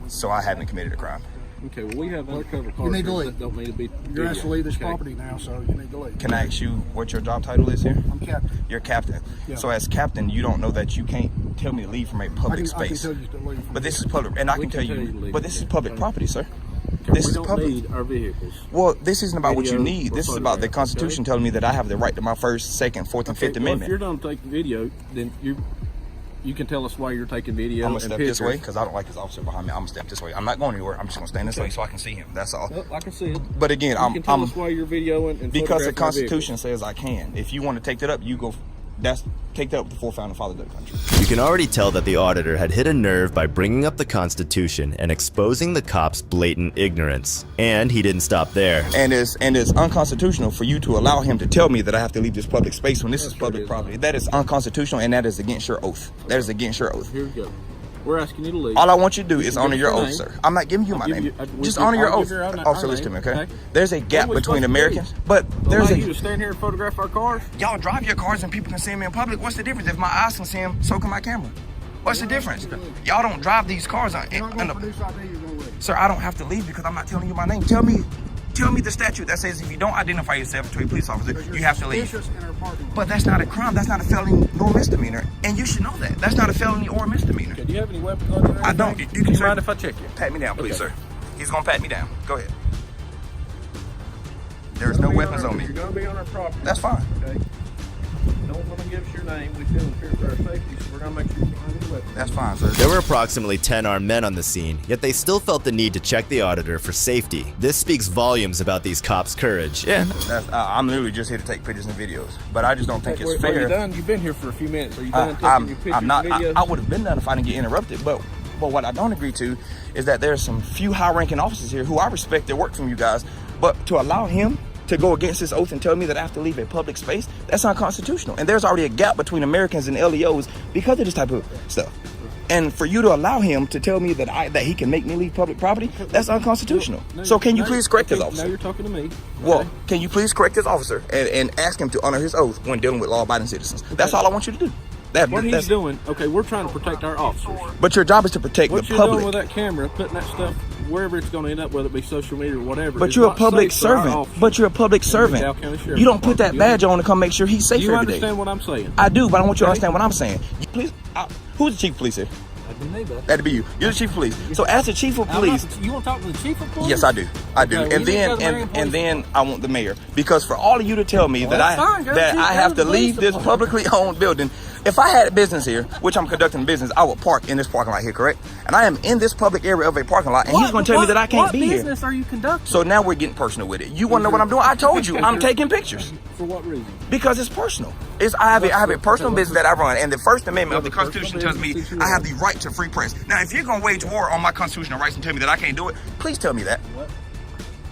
So I haven't committed a crime. Okay, well, we have undercover cars. You need to leave. That don't need to be. You're asked to leave this property now, so you need to leave. Can I ask you what your job title is here? I'm captain. You're captain. Yeah. So as captain, you don't know that you can't tell me to leave from a public space. I can tell you to leave. But this is public, and I can tell you. But this is public property, sir. Okay, this we is don't public. need our vehicles. Well, this isn't about what you Video need. or This is about the photographs, Constitution telling me that I have the right to my first, second, fourth, and fifth Well, amendment. if you're done taking video, then you can tell us why you're taking video. I'm gonna and step pictures. this way because I don't like this officer behind me. I'm gonna step this way. I'm not going anywhere. I'm just gonna stand this way so I can see him. That's all. Well, I can see it. But again, you can tell us why you're videoing and because the photographing our Constitution says I can. If you want to take that up, you go. Take that up before founding fathers of the country. You can already tell that the auditor had hit a nerve by bringing up the Constitution and exposing the cops' blatant ignorance. And he didn't stop there. And it's unconstitutional for you to allow him to tell me that I have to leave this public space when this is public property. That is unconstitutional, and that is against your oath. That is against your oath. Here we go. We're asking you to leave. All I want you to do is honor your oath, sir. I'm not giving you my name. Just honor your oath. Officer, listen to me, okay? There's a gap between Americans, but there's you to stand here and photograph our cars. Y'all drive your cars and people can see them in public. What's the difference? If my eyes can see them, so can my camera. What's the difference? Y'all don't drive these cars Sir, I don't have to leave because I'm not telling you my name. Tell me the statute that says if you don't identify yourself to a police officer, you have to leave. But that's not a crime. That's not a felony nor misdemeanor. And you should know that. That's not a felony or misdemeanor. Okay, do you have any weapons on you? I don't. You mind if I check you? Pat me down, please, sir. He's going to pat me down. Go ahead. There's no weapons on me. You're gonna be on our property. That's fine. Okay. You don't want to give us your name. We feel fear for our safety, so we're gonna make sure you find your weapons. That's fine, sir. There were approximately 10 armed men on the scene, yet they still felt the need to check the auditor for safety. This speaks volumes about these cops' courage. Yeah, I'm literally just here to take pictures and videos, but I just don't think it's fair. You done? You've been here for a few minutes. Are you done taking your pictures I'm not. and videos? I would have been done if I didn't get interrupted, but what I don't agree to is that there's some few high-ranking officers here who I respect their work from you guys, but to allow him to go against his oath and tell me that I have to leave a public space, that's unconstitutional. And there's already a gap between Americans and LEOs because of this type of stuff. And for you to allow him to tell me that he can make me leave public property, that's unconstitutional. So can you please correct this officer? Now you're talking to me. Well, can you please correct this officer and ask him to honor his oath when dealing with law-abiding citizens? That's all I want you to do. What he's doing, okay, we're trying to protect our officers. But your job is to protect the public. What you're doing with that camera, putting that stuff wherever it's going to end up, whether it be social media or whatever. But you're a public servant. But you're a public servant. You don't put that badge on to come make sure he's safe every day. You understand what I'm saying? I do, but I want you to understand what I'm saying. Please, who's the chief of police here? That'd be you. You're the chief of police. So as the chief of police, you want to talk to the chief of police? yes, I do. I do. Okay, And then I want the mayor, because for all of you to tell me that I have to leave this publicly owned building. If I had a business here, which I'm conducting business, I would park in this parking lot here, correct? And I am in this public area of a parking lot, and he's going to tell me that I can't be here. What business are you conducting? So now we're getting personal with it. You want to know what I'm doing? I told you, I'm taking pictures. For what reason? Because it's personal. I have a personal business that I run, and the First Amendment of the Constitution tells me I have the right to free press. Now, if you're going to wage war on my constitutional rights and tell me that I can't do it, please tell me that.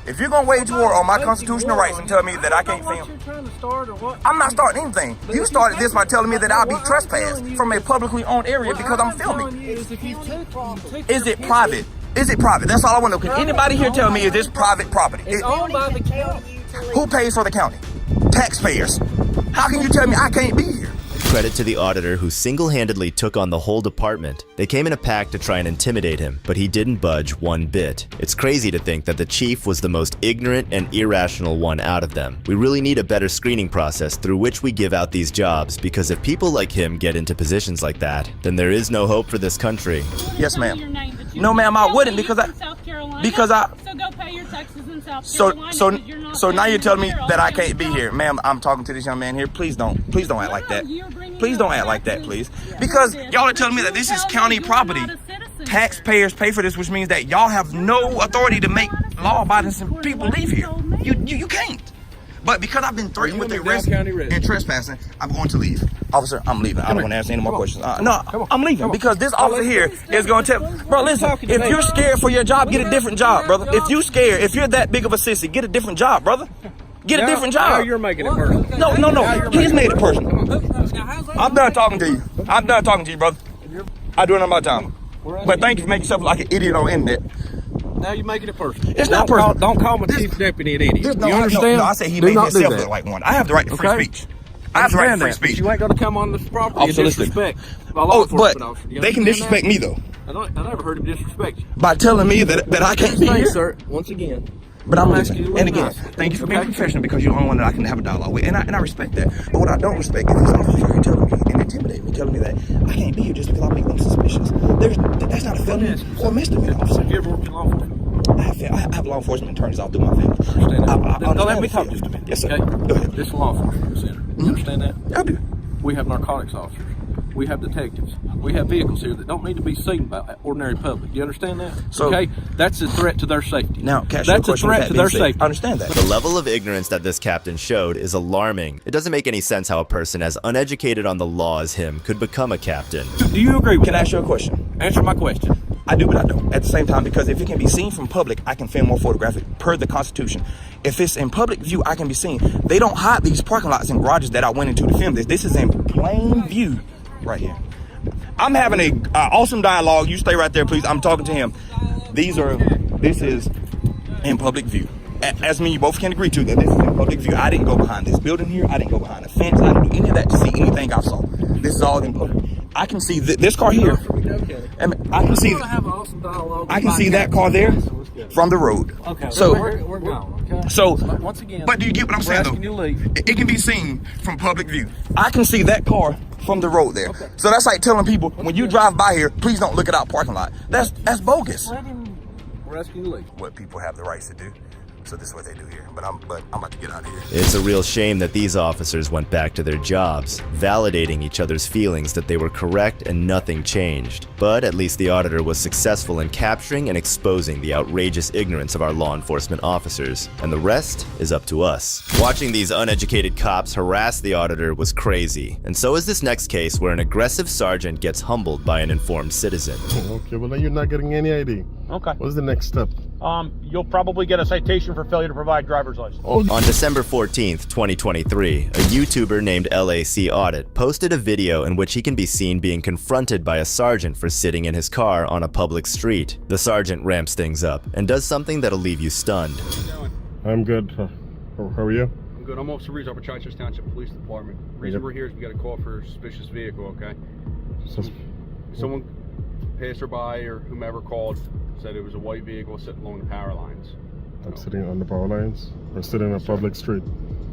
If you're going to wage war on my constitutional rights and tell me that I can't film, I'm not starting anything. You started this by telling me that I'll be trespassed from a publicly owned area because I'm filming. Is it private? Is it private? That's all I want to know. Can anybody here tell me, is this private property? It's owned by the county. Who pays for the county? Taxpayers. How can you tell me I can't be here? Credit to the auditor who single-handedly took on the whole department. They came in a pack to try and intimidate him, but he didn't budge one bit. It's crazy to think that the chief was the most ignorant and irrational one out of them. We really need a better screening process through which we give out these jobs, because if people like him get into positions like that, then there is no hope for this country. Yes, ma'am. No, ma'am, I wouldn't, because I So go pay your taxes in South Carolina. So now you're telling me that I can't be here. Ma'am, I'm talking to this young man here. Please don't act like that. Please don't act like that, please. Because y'all are telling me that this is county property. Taxpayers pay for this, which means that y'all have no authority to make law-abiding people leave here. You can't. But because I've been threatened with arrest and trespassing, I'm going to leave. Officer, I'm leaving. I don't want to ask any more questions. No, I'm leaving because this officer here is going to tell. Bro, listen, if you're scared for your job, get a different job, brother. If you're scared, if you're that big of a sissy, get a different job, brother. Get a different job. Now you're making it personal. No. He's made it personal. I'm done talking to you. I'm done talking to you, brother. I do it on my time. But thank you for making yourself like an idiot on the internet. Now you're making it personal. It's not personal. Don't call my chief deputy an idiot. You understand? No, I say he made himself look like one. I have the right to free speech. I have the right to free speech. You ain't going to come on this property and disrespect my law but enforcement officer. They can disrespect me, though. I never heard him disrespect you. By telling me that I can't be here. Sir, once again. But I'm asking you, and again, thank you for being professional, because you're the only one that I can have a dialogue with, and I respect that. But what I don't respect is this officer telling me and intimidating me, telling me that I can't be here just because I make them suspicious. That's not a felony or misdemeanor, officer. Have you ever worked in law enforcement? I have law enforcement attorneys all through my family. Now let me talk just a minute. Yes, sir. Okay? Go ahead. This is a law enforcement center. You understand that? I do. We have narcotics officers. We have detectives. We have vehicles here that don't need to be seen by ordinary public. Do you understand that? So, okay, that's a threat to their safety. Now, that's a threat to their safety. I understand that. The level of ignorance that this captain showed is alarming. It doesn't make any sense how a person as uneducated on the law as him could become a captain. Do you agree with Can I ask you a question? Answer my question. I do, but I don't. At the same time, because if it can be seen from public, I can film more photographic per the Constitution. If it's in public view, I can be seen. They don't hide these parking lots and garages that I went into to film this. This is in plain view right here. I'm having a awesome dialogue. You stay right there, please. I'm talking to him. This is in public view. As me, you both can agree to that this is in public view. I didn't go behind this building here. I didn't go behind the fence. I didn't do any of that to see anything I saw. This is all in public. I can see this car here. And I can see that car there from the road. Okay. So we're going. Okay. So once again, but do you get what I'm saying though? You leave. It can be seen from public view. I can see that car from the road there. Okay. So that's like telling people when you drive by here, please don't look at our parking lot. That's bogus. We're asking you to leave. What people have the rights to do. So this is what they do here. But I'm about to get out of here. It's a real shame that these officers went back to their jobs, validating each other's feelings that they were correct and nothing changed. But at least the auditor was successful in capturing and exposing the outrageous ignorance of our law enforcement officers, and the rest is up to us. Watching these uneducated cops harass the auditor was crazy, and so is this next case where an aggressive sergeant gets humbled by an informed citizen. Okay, well then you're not getting any ID. Okay. What's the next step? You'll probably get a citation for failure to provide driver's license. On December 14th, 2023, a YouTuber named LAC Audit posted a video in which he can be seen being confronted by a sergeant for sitting in his car on a public street. The sergeant ramps things up and does something that'll leave you stunned. I'm good. How are you? I'm good. I'm Officer Reeves, Arbitrary Township Police Department. The reason we're here is we got a call for a suspicious vehicle, okay? Someone passerby or whomever called said it was a white vehicle sitting along the power lines. I'm sitting on the power lines. Or sitting on a public street.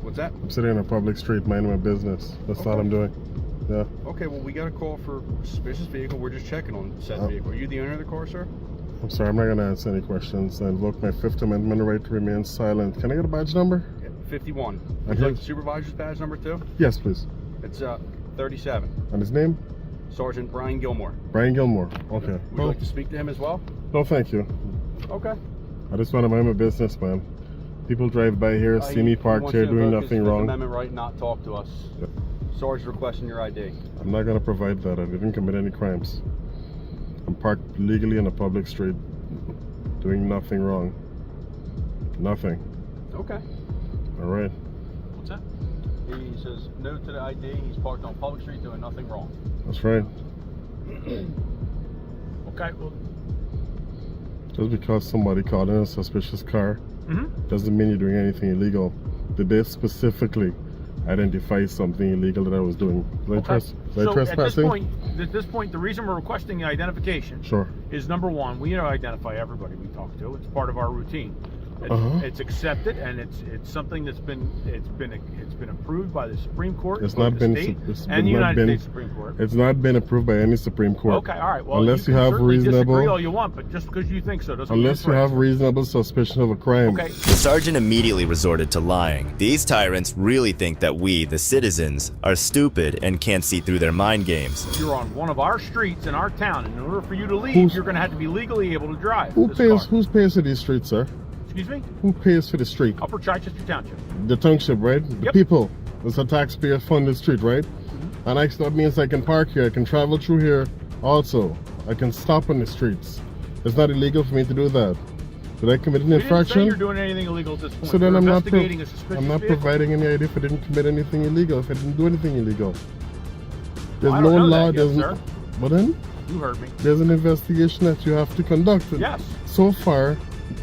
What's that? I'm sitting on a public street minding my business. That's all I'm doing. Yeah. Okay, well we got a call for a suspicious vehicle. We're just checking on said vehicle. Are you the owner of the car, sir? I'm sorry, I'm not going to answer any questions. I invoke my Fifth Amendment right to remain silent. Can I get a badge number? Yeah, 51. Would you like the supervisor's badge number too? Yes, please. It's 37. And his name? Sergeant Brian Gilmore. Brian Gilmore. Okay. Would you like to speak to him as well? No, thank you. Okay. I just want to mind my business, man. People drive by here, see me parked here doing nothing wrong. Amendment right not talk to us. Yeah. Sarge requesting your ID. I'm not going to provide that. I didn't commit any crimes. I'm parked legally in a public street, doing nothing wrong. Nothing. Okay. All right. What's that? He says no to the ID. He's parked on public street doing nothing wrong. That's right. Okay, well. Just because somebody called in a suspicious car doesn't mean you're doing anything illegal. Did they specifically identify something illegal that I was doing? Trespassing? At this point, the reason we're requesting identification is number one, we identify everybody we talk to. It's part of our routine. It's accepted, and it's something that's been approved by the Supreme Court. It's not been and the United States Supreme Court. It's not been approved by any Supreme Court. Okay, all right. Well, unless you can have reasonable, disagree all you want, but just because you think so doesn't. Unless you have reasonable suspicion of a crime. Okay. The sergeant immediately resorted to lying. These tyrants really think that we, the citizens, are stupid and can't see through their mind games. If you're on one of our streets in our town, and in order for you to leave, you're going to have to be legally able to drive. Who's pays for these streets, sir? Excuse me? Who pays for the street? Upper Chichester Township. The township, right? The people. It's a taxpayer funded street, right? And that means I can park here, I can travel through here also. I can stop on the streets. It's not illegal for me to do that. Did I commit an infraction? Didn't say you're doing anything illegal at this point. So then I'm not vehicle. providing any idea if I didn't commit anything illegal, if I didn't do anything illegal. There's well, no law, sir. But then? You heard me. There's an investigation that you have to conduct. Yes. So far,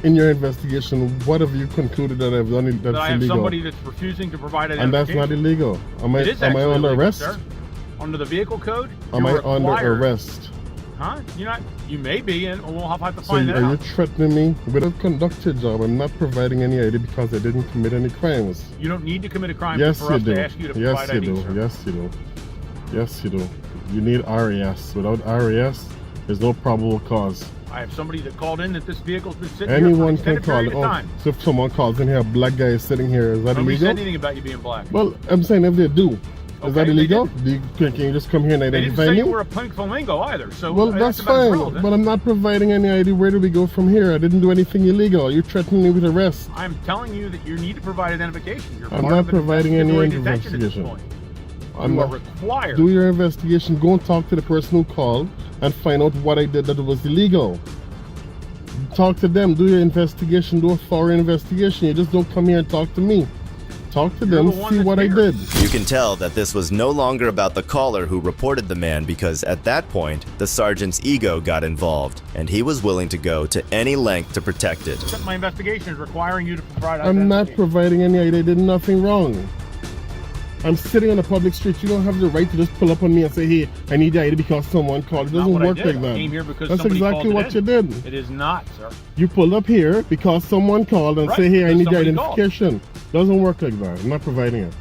in your investigation, what have you concluded that I've done that's illegal? That I have somebody that's refusing to provide identification. And that's not illegal. Am I under arrest? Sir. Under the vehicle code? Am I under arrest? Huh? You're not. You may be, and we'll have to find that out. So are you threatening me? Without conducting a job, I'm not providing any ID because I didn't commit any crimes. You don't need to commit a crime for us to ask you to provide ID, sir. Yes, you do. Yes, you do. You need RAS. Without RAS, there's no probable cause. I have somebody that called in that this vehicle's been sitting Anyone here for an extended period of time. So if someone calls in here, a black guy is sitting here, is that Nobody illegal? said anything about you being black. Well, I'm saying if they do, is that illegal? Can you just come here and identify me? They didn't say you were a pink flamingo either, so well, that's fine, but I'm not providing any ID. Where do we go from here? I didn't do anything illegal. You're threatening me with arrest. I'm telling you that you need to provide identification. I'm not providing any investigation. You are required. Do your investigation. Go and talk to the person who called and find out what I did that was illegal. Talk to them. Do your investigation. Do a thorough investigation. You just don't come here and talk to me. Talk to them, see what I did. You can tell that this was no longer about the caller who reported the man because at that point, the sergeant's ego got involved and he was willing to go to any length to protect it. My investigation is requiring you to provide I'm not providing any ID. I did nothing wrong. I'm sitting on a public street. You don't have the right to just pull up on me and say, hey, I need the ID because someone called. It doesn't work like that. I came here because that's exactly what you did. It is not, sir. You pulled up here because someone called and say, hey, I need the identification. Doesn't work like that. I'm not providing it.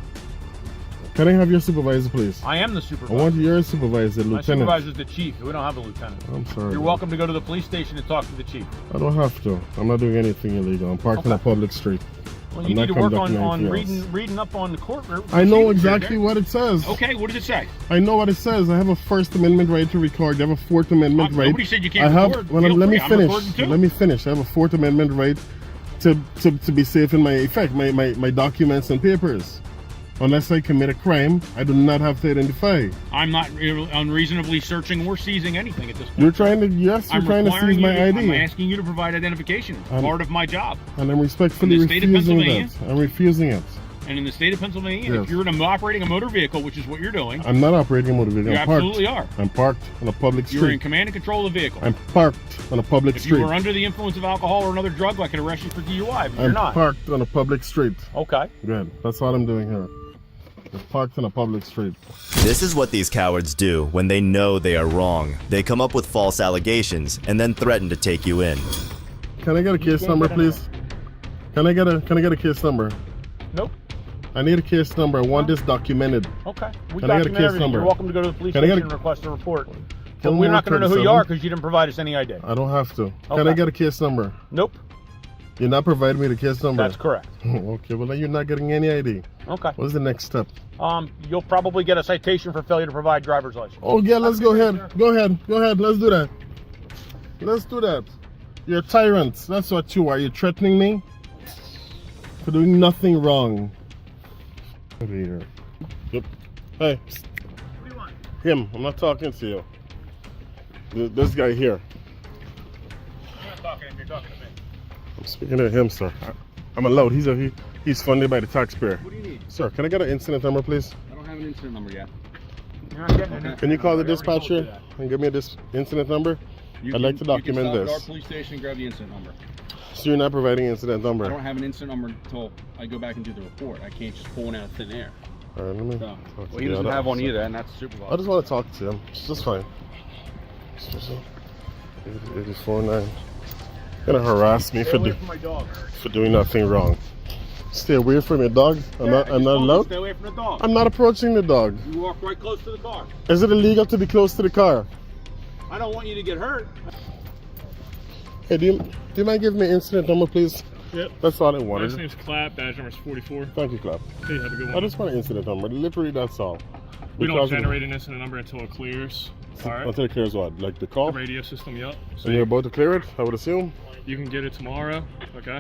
Can I have your supervisor, please? I am the supervisor. I want your supervisor, My lieutenant. supervisor is the chief. We don't have a lieutenant. I'm sorry. You're welcome to go to the police station and talk to the chief. I don't have to. I'm not doing anything illegal. I'm parked on a public street. Well, I'm you not need to work conducting on anything else. reading up on the court. I know exactly what it says. Okay, what does it say? I know what it says. I have a First Amendment right to record. I have a Fourth Amendment right. Nobody said you can't I have, record. Well, Feel let me free. I'm finish. recording too. Let me finish. I have a Fourth Amendment right to be safe in my documents and papers. Unless I commit a crime, I do not have to identify. I'm not unreasonably searching or seizing anything at this point. You're trying to seize my ID. I'm asking you to provide identification. It's part of my job. And I'm respectfully In the state of refusing Pennsylvania? that. I'm refusing it. And in the state of Pennsylvania, Yes. if you're operating a motor vehicle, which is what you're doing, I'm not operating a motor vehicle. You I'm parked. absolutely are. I'm parked on a public street. you're in command and control of the vehicle. I'm parked on a public If street. you were under the influence of alcohol or another drug, I can arrest you for DUI, but you're I'm not. parked on a public street. Okay. Good. That's all I'm doing here. I'm parked on a public street. This is what these cowards do when they know they are wrong. They come up with false allegations and then threaten to take you in. Can I get a case number, please? Can I get a case number? Nope. I need a case number. I want this documented. Okay. We Can I get a document case everything. number? You're welcome to go to the police Can I station get and request a report. But Tell me we're not going to know who you 137. are because you didn't provide us any ID. I don't have to. Can Okay. I get a case number? Nope. You're not providing me the case number? That's correct. Okay, well then you're not getting any ID. Okay. What's the next step? You'll probably get a citation for failure to provide driver's license. Oh yeah, let's go ahead. Go ahead. Let's do that. Let's do that. You're a tyrant. That's what you are. You're threatening me for doing nothing wrong. Over here. Yep. Hey. What do you want? Him. I'm not talking to you. This guy here. You're not talking to him. You're talking to me. I'm speaking to him, sir. I'm allowed. He's funded by the taxpayer. What do you need? Sir, can I get an incident number, please? I don't have an incident number yet. You're not getting Okay. Can you call the I already told you dispatcher that. and give me this incident number? I'd like to document you can stop this. at our police station and grab the incident number. So you're not providing incident I number? don't have an incident number until I go back and do the report. I can't just pull one out of thin air. All right, let me So, talk to well, he the doesn't other have one officer. either, and that's the supervisor. I just want to talk to him. It's just fine. 84-9. Gonna harass me Stay away from my dog. for doing nothing wrong. Stay away from your dog. I'm not allowed. Stay away from the dog. I'm not approaching the dog. You walk right close to the car. Is it illegal to be close to the car? I don't want you to get hurt. Hey, do you mind giving me incident number, please? Yep. That's all I Last wanted. name's Clap, badge number's 44. Thank you, Clap. Hey, have a good one. I just want an incident number. Literally, that's all. We don't Because- generate an incident number until it clears. Alright. Until it clears what? Like the call? The radio system, yep. And you're about to clear it, I would assume? You can get it tomorrow, okay?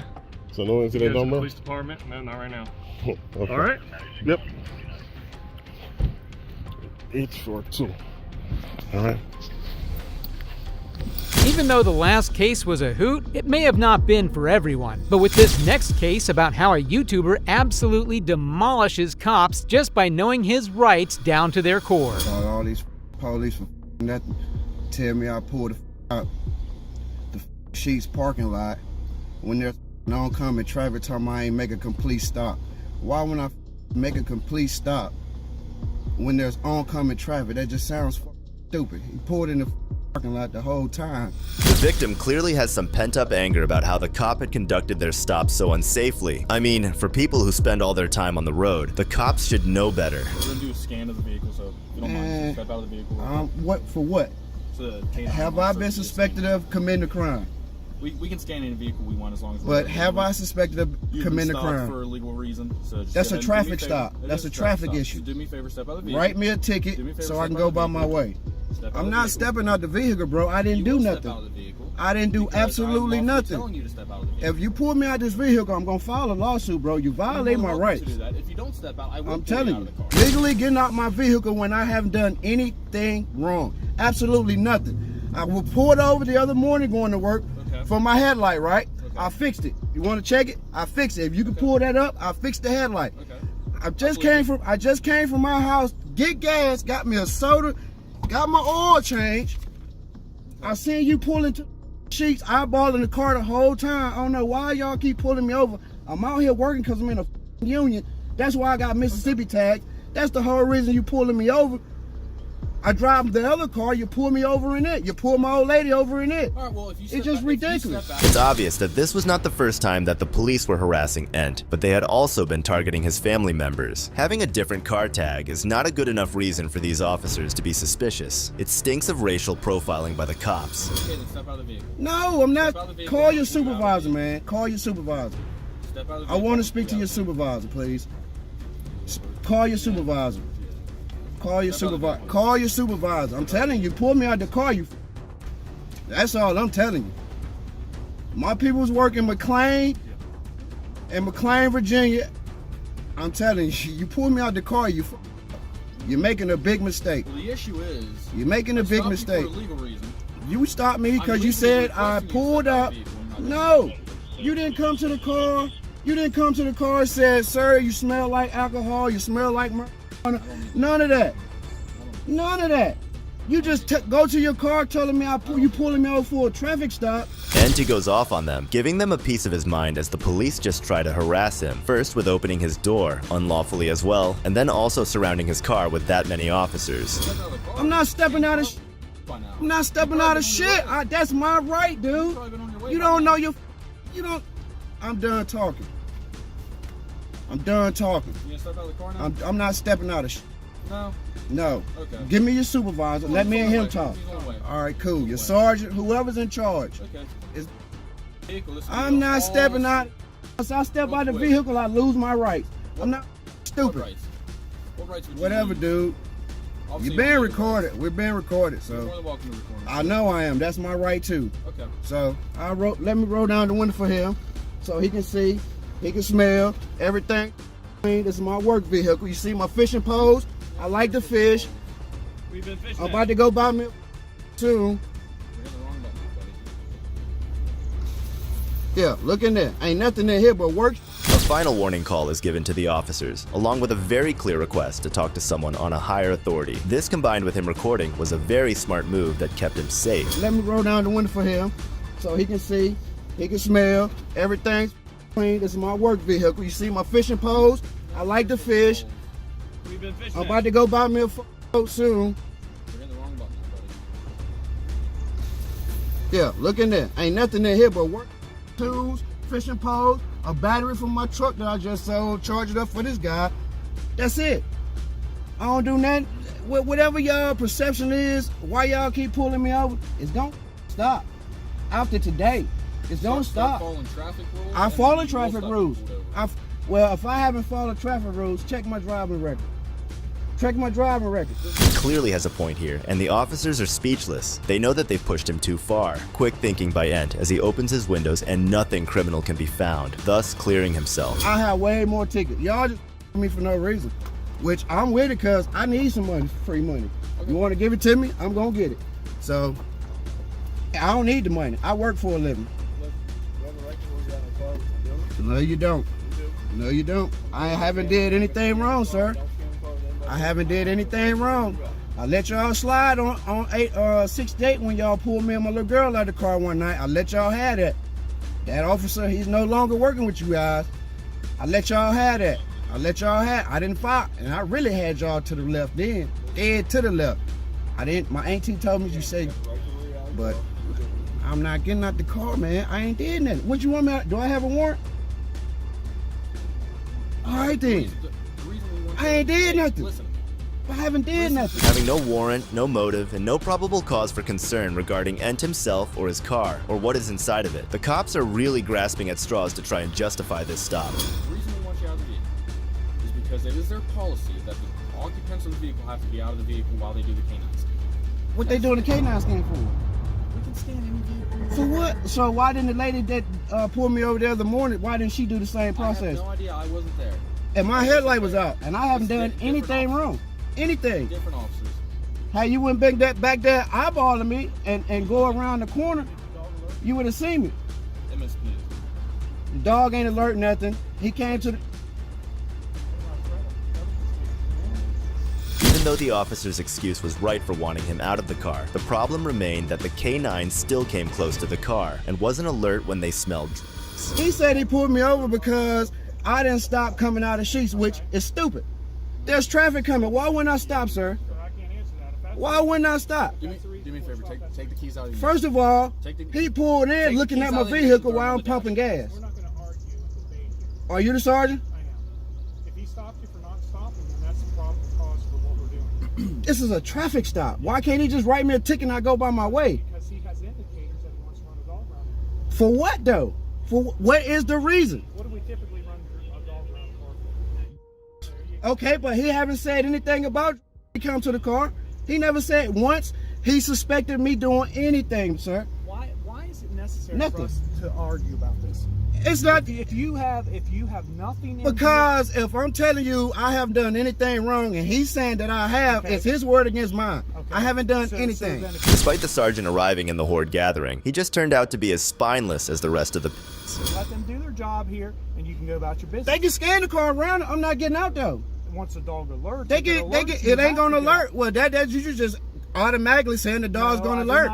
So no You incident guys in the number? police department? No, not right now. Okay. Alright? Yep. 842. All right. Even though the last case was a hoot, it may have not been for everyone. But with this next case about how a YouTuber absolutely demolishes cops just by knowing his rights down to their core. All these police for nothing. Tell me I pulled out the Sheets parking lot when there's oncoming traffic time I ain't make a complete stop. Why when I make a complete stop when there's oncoming traffic? That just sounds stupid. He pulled in the parking lot the whole time. The victim clearly has some pent-up anger about how the cop had conducted their stop so unsafely. I mean, for people who spend all their time on the road, the cops should know better. We're gonna do a scan of the vehicle, so if you don't mind, just step out of the vehicle. What for what? Have I been suspected of committing a crime? We can scan any vehicle we want as long as. But have I suspected of committing a crime? For a legal reason. So just That's go a ahead and do me traffic favor. stop. It That's is a traffic stop. issue. So do me a favor, step out of the vehicle. Write me a Do me a ticket favor, so step I can out go of the by my vehicle. way. Step out I'm of the not vehicle. stepping out the vehicle, bro. I didn't do will step nothing. out of the vehicle I didn't do because I'm absolutely lawfully nothing. telling you to step out of the vehicle. If you pull me out this vehicle, I'm gonna file a lawsuit, bro. You violate my You're welcome rights. to do that. If you don't step out, I will I'm pull telling you you, out of the car. legally getting out my vehicle when I haven't done anything wrong. Absolutely nothing. I was pulled over the other morning going to work for my headlight, right? I fixed it. You want to check it? I fixed it. If you can pull that up, I fixed the headlight. I just came from my house, get gas, got me a soda, got my oil changed. I seen you pulling to Sheets, eyeballing the car the whole time. I don't know why y'all keep pulling me over. I'm out here working because I'm in a union. That's why I got Mississippi tags. That's the whole reason you pulling me over. I drive the other car, you pull me over in it. You pull my old lady over in it. All right, well, if you it's just ridiculous. It's obvious that this was not the first time that the police were harassing Ent, but they had also been targeting his family members. Having a different car tag is not a good enough reason for these officers to be suspicious. It stinks of racial profiling by the cops. Okay, then step out of the vehicle. No, I'm not. Step out of the vehicle. Call your supervisor, man. Call your supervisor. Step out of the I vehicle. want to speak to your supervisor, please. Call your supervisor. Call your supervisor. Call your supervisor. I'm telling you, pull me out the car. That's all I'm telling you. My people's work in McLean, Virginia. I'm telling you, you pull me out the car, you're making a big mistake. Well, the issue is you're making a big mistake. For a legal reason. You stopped me because you said I pulled up. No, you didn't come to the car. You didn't come to the car and said, "Sir, you smell like alcohol. You smell like marijuana." None of that. None of that. You just go to your car telling me you pulling me over for a traffic stop. And he goes off on them, giving them a piece of his mind as the police just try to harass him. First with opening his door, unlawfully as well, and then also surrounding his car with that many officers. I'm not stepping out of I'm not stepping out of shit. That's my right, dude. You don't know you don't. I'm done talking. I'm done talking. You gonna step out of the car now? I'm not stepping out of shit. No. No. Okay. Give me your supervisor. Let me and him talk. All right, cool. Your sergeant, whoever's in charge. Okay. I'm not stepping out. Once I step out of the vehicle, I lose my rights. I'm not stupid. What rights would you Whatever, lose? dude. You're being recorded. We're being recorded, You're more so than welcome to record. I know I am. That's my right too. Okay. So let me roll down the window for him, so he can see, he can smell everything. This is my work vehicle. You see my fishing poles? I like to fish. We've been fishing. I'm about to go buy me soon. Yeah, look in there. Ain't nothing in here but work. A final warning call is given to the officers, along with a very clear request to talk to someone on a higher authority. This, combined with him recording, was a very smart move that kept him safe. Let me roll down the window for him, so he can see, he can smell, everything's clean. This is my work vehicle. You see my fishing poles? I like to fish. We've been fishing. I'm about to go buy me a boat soon. You're in the wrong button, buddy. Yeah, look in there. Ain't nothing in here but work tools, fishing poles, a battery from my truck that I just sold, charge it up for this guy. That's it. I don't do nothing. Whatever y'all perception is, why y'all keep pulling me over, it's gonna stop. After today, it's gonna stop. I follow traffic rules. Well, if I haven't followed traffic rules, check my driving record. Check my driving record. He clearly has a point here, and the officers are speechless. They know that they've pushed him too far. Quick thinking by Ent as he opens his windows and nothing criminal can be found, thus clearing himself. I have way more tickets. Y'all just me for no reason, which I'm with it because I need some money, free money. You want to give it to me? I'm going to get it. So, I don't need the money. I work for a living. No, you don't. No, you don't. I haven't did anything wrong, sir. I haven't did anything wrong. I let y'all slide on 6th date when y'all pulled me and my little girl out of the car one night. I let y'all have that. That officer, he's no longer working with you guys. I let y'all have that. I didn't fight, and I really had y'all to the left then. Dead to the left. I didn't, my auntie told me, you say, but I'm not getting out the car, man. I ain't did nothing. What you want me to, do I have a warrant? All right then. I ain't did nothing. I haven't did nothing. Having no warrant, no motive, and no probable cause for concern regarding Ent himself or his car, or what is inside of it, the cops are really grasping at straws to try and justify this stop. The reason we want you out of the vehicle is because it is their policy that the occupants of the vehicle have to be out of the vehicle while they do the canine scan. What they doing the canine scan for? We can scan any vehicle. For what? So why didn't the lady that pulled me over the other morning, why didn't she do the same process? I have no idea. I wasn't there. And my headlight was out, and I haven't done anything wrong. Anything. Different officers. How you went back there eyeballing me and go around the corner, you would have seen me. MSP. The dog ain't alert nothing. He came to the... Even though the officer's excuse was right for wanting him out of the car, the problem remained that the K9 still came close to the car and wasn't alert when they smelled drugs. He said he pulled me over because I didn't stop coming out of sheets, which is stupid. There's traffic coming. Why wouldn't I stop, sir? Why wouldn't I stop? Do me a favor. Take the keys out of your First of all, Take he pulled in looking at my vehicle while I'm pumping gas. We're not going to argue with the danger. Are you the sergeant? I am. If he stopped you for not stopping, then that's the problem cause for what we're doing. This is a traffic stop. Why can't he just write me a ticket and I go by my way? Because he has indicators that he wants to run a dog run. For what though? For what is the reason? What do we typically run a dog run for? Okay, but he haven't said anything about he come to the car. He never said once he suspected me doing anything, sir. Why is it necessary Nothing. for us to argue about this? It's not If you have nothing in because if I'm telling you I haven't done anything wrong and he's saying that I have, it's his word against mine. I haven't done anything. Despite the sergeant arriving in the horde gathering, he just turned out to be as spineless as the rest of the let them do their job here, and you can go about your business. They can scan the car around. I'm not getting out though. Once the dog alerts, it ain't gonna alert. Well, that you just automatically saying the dog's gonna alert.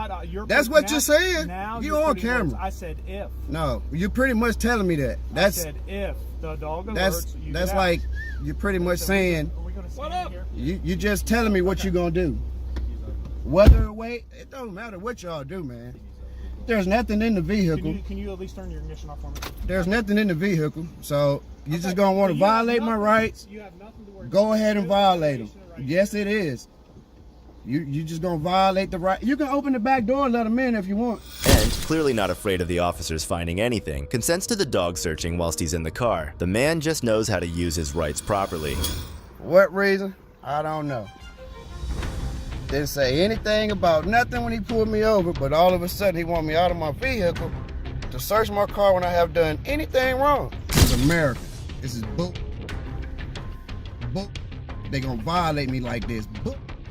That's what you're saying. You're on camera. I said if. No, you're pretty much telling me that. I said if the dog alerts, that's like you're pretty much saying. What up? You just telling me what you're gonna do. Whether or wait, it don't matter what y'all do, man. There's nothing in the vehicle. Can you at least turn your ignition off for me? There's nothing in the vehicle, so you're just gonna want to violate my rights. You have nothing to worry. Go ahead and violate them. Yes, it is. You just gonna violate the right. You can open the back door and let them in if you want. And, clearly not afraid of the officers finding anything, consents to the dog searching whilst he's in the car. The man just knows how to use his rights properly. What reason? I don't know. Didn't say anything about nothing when he pulled me over, but all of a sudden he want me out of my vehicle to search my car when I have done anything wrong. This is America. This is bull. They gonna violate me like this.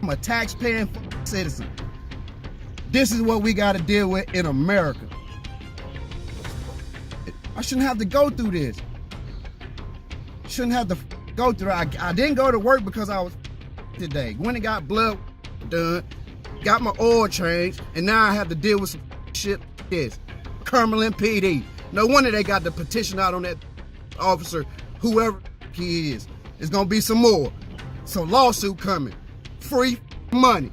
I'm a tax-paying citizen. This is what we gotta deal with in America. I shouldn't have to go through this. Shouldn't have to go through it. I didn't go to work because I was today. When it got blood done, got my oil changed, and now I have to deal with some shit like this. Cumberland PD. No wonder they got the petition out on that officer, whoever he is. There's gonna be some more. So lawsuit coming. Free money.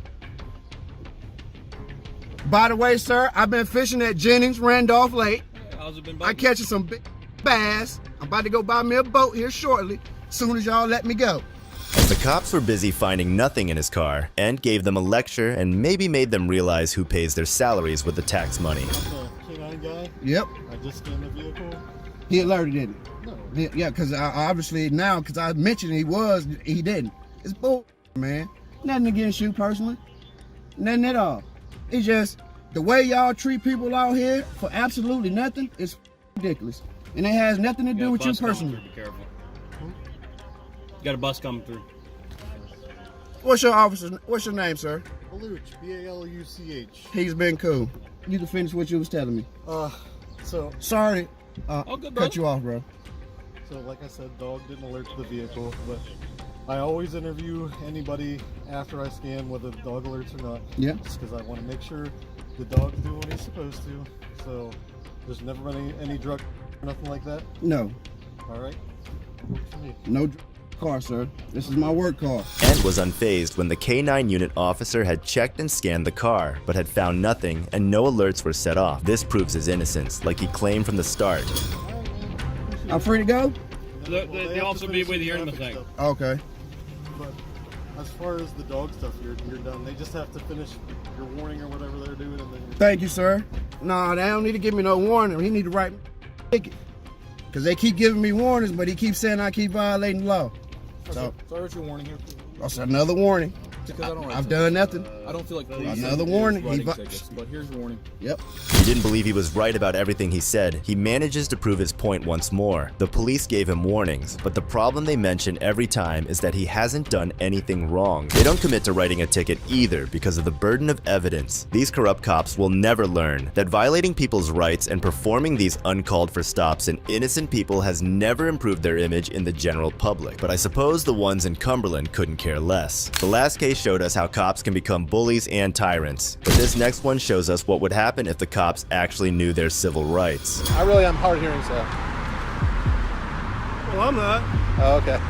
By the way, sir, I've been fishing at Jennings, Randolph Lake. How's it been? I catching some big bass. I'm about to go buy me a boat here shortly, as soon as y'all let me go. As the cops were busy finding nothing in his car, and gave them a lecture and maybe made them realize who pays their salaries with the tax money. The K9 guy? Yep. I just scanned the vehicle. He alerted, didn't he? No. Yeah, because obviously now, because I mentioned he didn't. It's bull, man. Nothing against you personally. Nothing at all. It's just the way y'all treat people out here for absolutely nothing is ridiculous. And it has nothing to do with you personally. Be careful. You got a bus coming through. What's your name, sir? Baluch, B-A-L-U-C-H. He's been cool. You can finish what you was telling me. So sorry, good, cut you off, bro. So like I said, dog didn't alert to the vehicle, but I always interview anybody after I scan whether the dog alerts or not. Yeah. Just because I want to make sure the dog's doing what he's supposed to. So there's never been any drug or nothing like that? No. All right. No car, sir. This is my work car. And was unfazed when the K9 unit officer had checked and scanned the car, but had found nothing and no alerts were set off. This proves his innocence, like he claimed from the start. I'm free to go? The officer will be with you in a second. Okay. But as far as the dog stuff, you're done. They just have to finish your warning or whatever they're doing, and then Thank you, sir. No, they don't need to give me no warning. He need to write me a ticket. Because they keep giving me warnings, but he keeps saying I keep violating the law. So what's your warning here? that's another warning. I've done nothing. I don't feel like police another warning. Tickets, but here's your warning. Yep. He didn't believe he was right about everything he said. He manages to prove his point once more. The police gave him warnings, but the problem they mention every time is that he hasn't done anything wrong. They don't commit to writing a ticket either because of the burden of evidence. These corrupt cops will never learn that violating people's rights and performing these uncalled for stops in innocent people has never improved their image in the general public. But I suppose the ones in Cumberland couldn't care less. The last case showed us how cops can become bullies and tyrants, but this next one shows us what would happen if the cops actually knew their civil rights. I really am hard of hearing, sir. Well, I'm not. Oh, okay.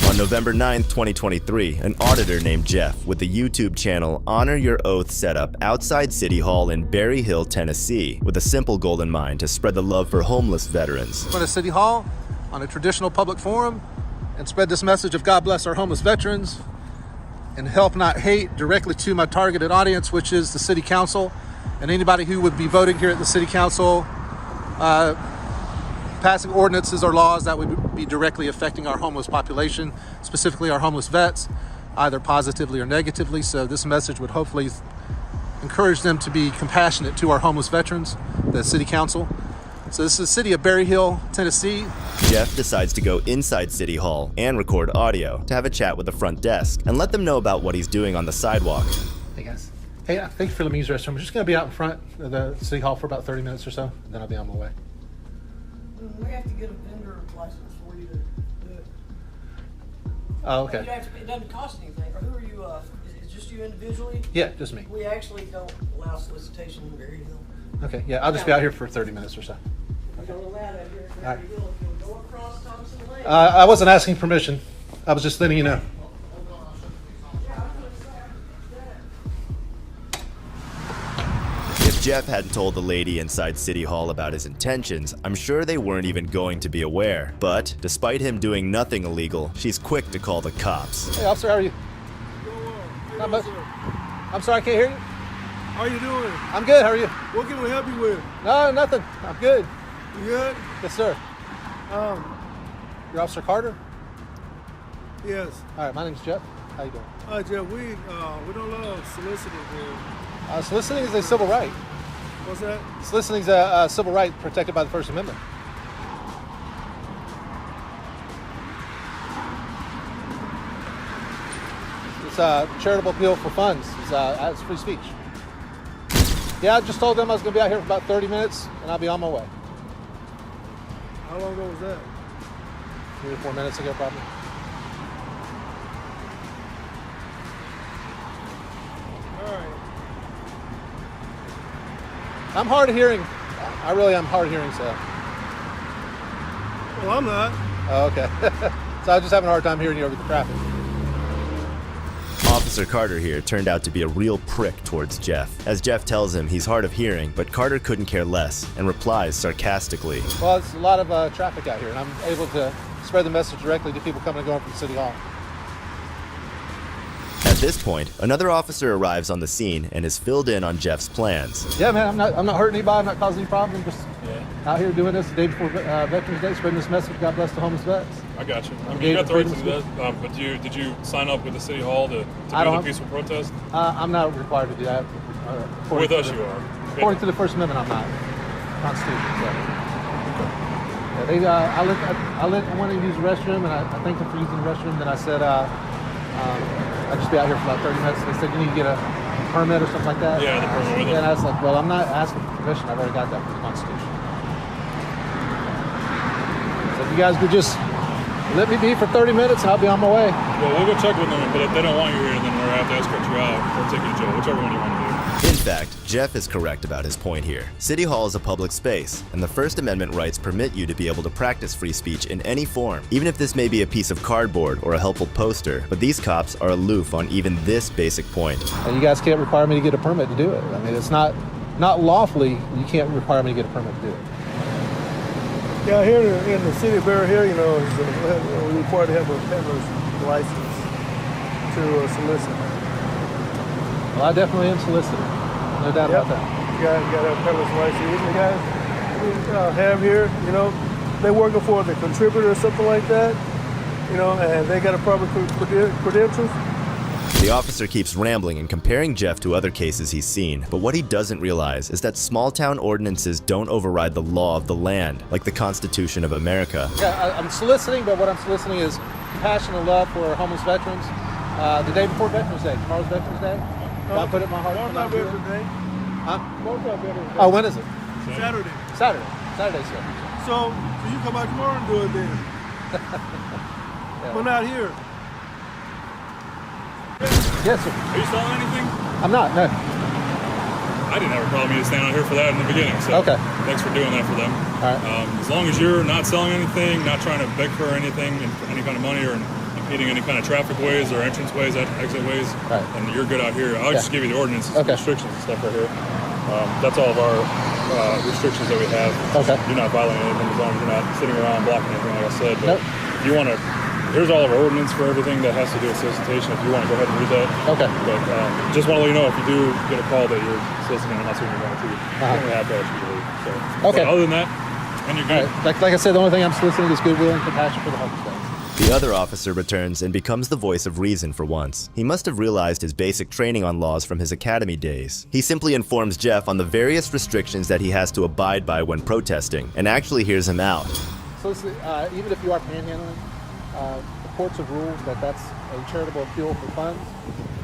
On November 9th, 2023, an auditor named Jeff with the YouTube channel Honor Your Oath set up outside City Hall in Berry Hill, Tennessee, with a simple goal in mind: to spread the love for homeless veterans. Go to City Hall on a traditional public forum and spread this message of God bless our homeless veterans and help not hate directly to my targeted audience, which is the City Council and anybody who would be voting here at the City Council, passing ordinances or laws that would be directly affecting our homeless population, specifically our homeless vets, either positively or negatively. So this message would hopefully encourage them to be compassionate to our homeless veterans, the City Council. So this is the city of Berry Hill, Tennessee. Jeff decides to go inside City Hall and record audio to have a chat with the front desk and let them know about what he's doing on the sidewalk. Hey guys. Hey, thank you for letting me use the restroom. I'm just gonna be out in front of the City Hall for about 30 minutes or so, and then I'll be on my way. We have to get a vendor license for you to do it. Oh, okay. You don't have to, it doesn't cost anything. Or who are you, is it just you individually? Yeah, just me. We actually don't allow solicitation in Berry Hill. Okay, yeah, I'll just be out here for 30 minutes or so. We don't allow that here in Berry Hill. If you'll go across Thompson Lane. I wasn't asking permission. I was just letting you know. If Jeff hadn't told the lady inside City Hall about his intentions, I'm sure they weren't even going to be aware. But despite him doing nothing illegal, she's quick to call the cops. Hey, officer, how are you? Not much. I'm sorry, I can't hear you. How you doing? I'm good, how are you? What can we help you with? No, nothing. I'm good. You good? Yes, sir. You're Officer Carter? Yes. All right, my name's Jeff. How you doing? Hi, Jeff. We don't allow soliciting here. Soliciting is a civil right. What's that? Soliciting is a civil right protected by the First Amendment. It's a charitable appeal for funds. It's free speech. Yeah, I just told them I was going to be out here for about 30 minutes, and I'll be on my way. How long ago was that? 3 or 4 minutes ago, probably. All right. I'm hard of hearing. I really am hard of hearing, so. Well, I'm not. Oh, okay. So I was just having a hard time hearing you over the traffic. Officer Carter here turned out to be a real prick towards Jeff. As Jeff tells him he's hard of hearing, but Carter couldn't care less and replies sarcastically. Well, it's a lot of traffic out here, and I'm able to spread the message directly to people coming and going from City Hall. At this point, another officer arrives on the scene and is filled in on Jeff's plans. Yeah, man, I'm not hurting anybody. I'm not causing any problems. Just out here doing this the day before Veterans Day, spreading this message. God bless the homeless vets. I got you. I mean, you got the right to do that. But did you sign up with the City Hall to be in a peaceful protest? I'm not required to do that. With us, you are. According to the First Amendment, I'm not. Constitution. So. Yeah, I wanted to use the restroom, and I thanked them for using the restroom. Then I said, I'd just be out here for about 30 minutes. They said, you need to get a permit or something like that. Yeah, the permit with it. And I was like, well, I'm not asking for permission. I've already got that from the Constitution. So if you guys could just let me be for 30 minutes, and I'll be on my way. Well, we'll go check with them, but if they don't want you here, then we'll have to escort you out or take you to jail, whichever one you want to do. In fact, Jeff is correct about his point here. City Hall is a public space, and the First Amendment rights permit you to be able to practice free speech in any form, even if this may be a piece of cardboard or a helpful poster. But these cops are aloof on even this basic point. And you guys can't require me to get a permit to do it. I mean, it's not lawfully, you can't require me to get a permit to do it. Yeah, here in the city of Berry Hill, we're required to have a peddler's license to solicit. Well, I definitely am soliciting. No doubt about that. You got to have a peddler's license. The guys we have here, they're working for the contributor or something like that, and they got a proper credentials. The officer keeps rambling and comparing Jeff to other cases he's seen, but what he doesn't realize is that small-town ordinances don't override the law of the land, like the Constitution of America. Yeah, I'm soliciting, but what I'm soliciting is compassion and love for homeless veterans. The day before Veterans Day, tomorrow's Veterans Day. I put it in my heart. Tomorrow's not Veterans Day. Tomorrow's not Veterans Day. Oh, when is it? Saturday. Saturday, sir. So you come out tomorrow and do it then. We're not here. Yes, sir. Are you selling anything? I'm not, no. I didn't have a problem. You just stand out here for that in the beginning. So okay. Thanks for doing that for them. All right. As long as you're not selling anything, not trying to beg for anything, any kind of money, or impeding any kind of traffic ways or entrance ways, exit ways, right. And you're good out here. I'll just give you the ordinance, restrictions and stuff right here. That's all of our restrictions that we have. Okay. You're not violating anything as long as you're not sitting around blocking anything, like I said. But if you want to, here's all of our ordinance for everything that has to do with solicitation. If you want to go ahead and read that. Okay. But just want to let you know, if you do get a call that you're soliciting, I'm not saying you're going to. You only have to ask you to leave. So, okay. But other than that, and you're good. Right. Like I said, the only thing I'm soliciting is goodwill and compassion for the homeless guys. The other officer returns and becomes the voice of reason for once. He must have realized his basic training on laws from his academy days. He simply informs Jeff on the various restrictions that he has to abide by when protesting, and actually hears him out. So even if you are panhandling, the courts have ruled that that's a charitable appeal for funds,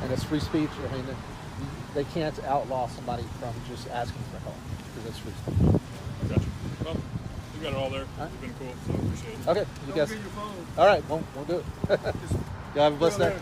and it's free speech. I mean, they can't outlaw somebody from just asking for help, because it's free speech. Gotcha. Well, you got it all there. You've been cool, so I appreciate it. Okay, you guys. All right, we'll do it. Y'all have a blessed day.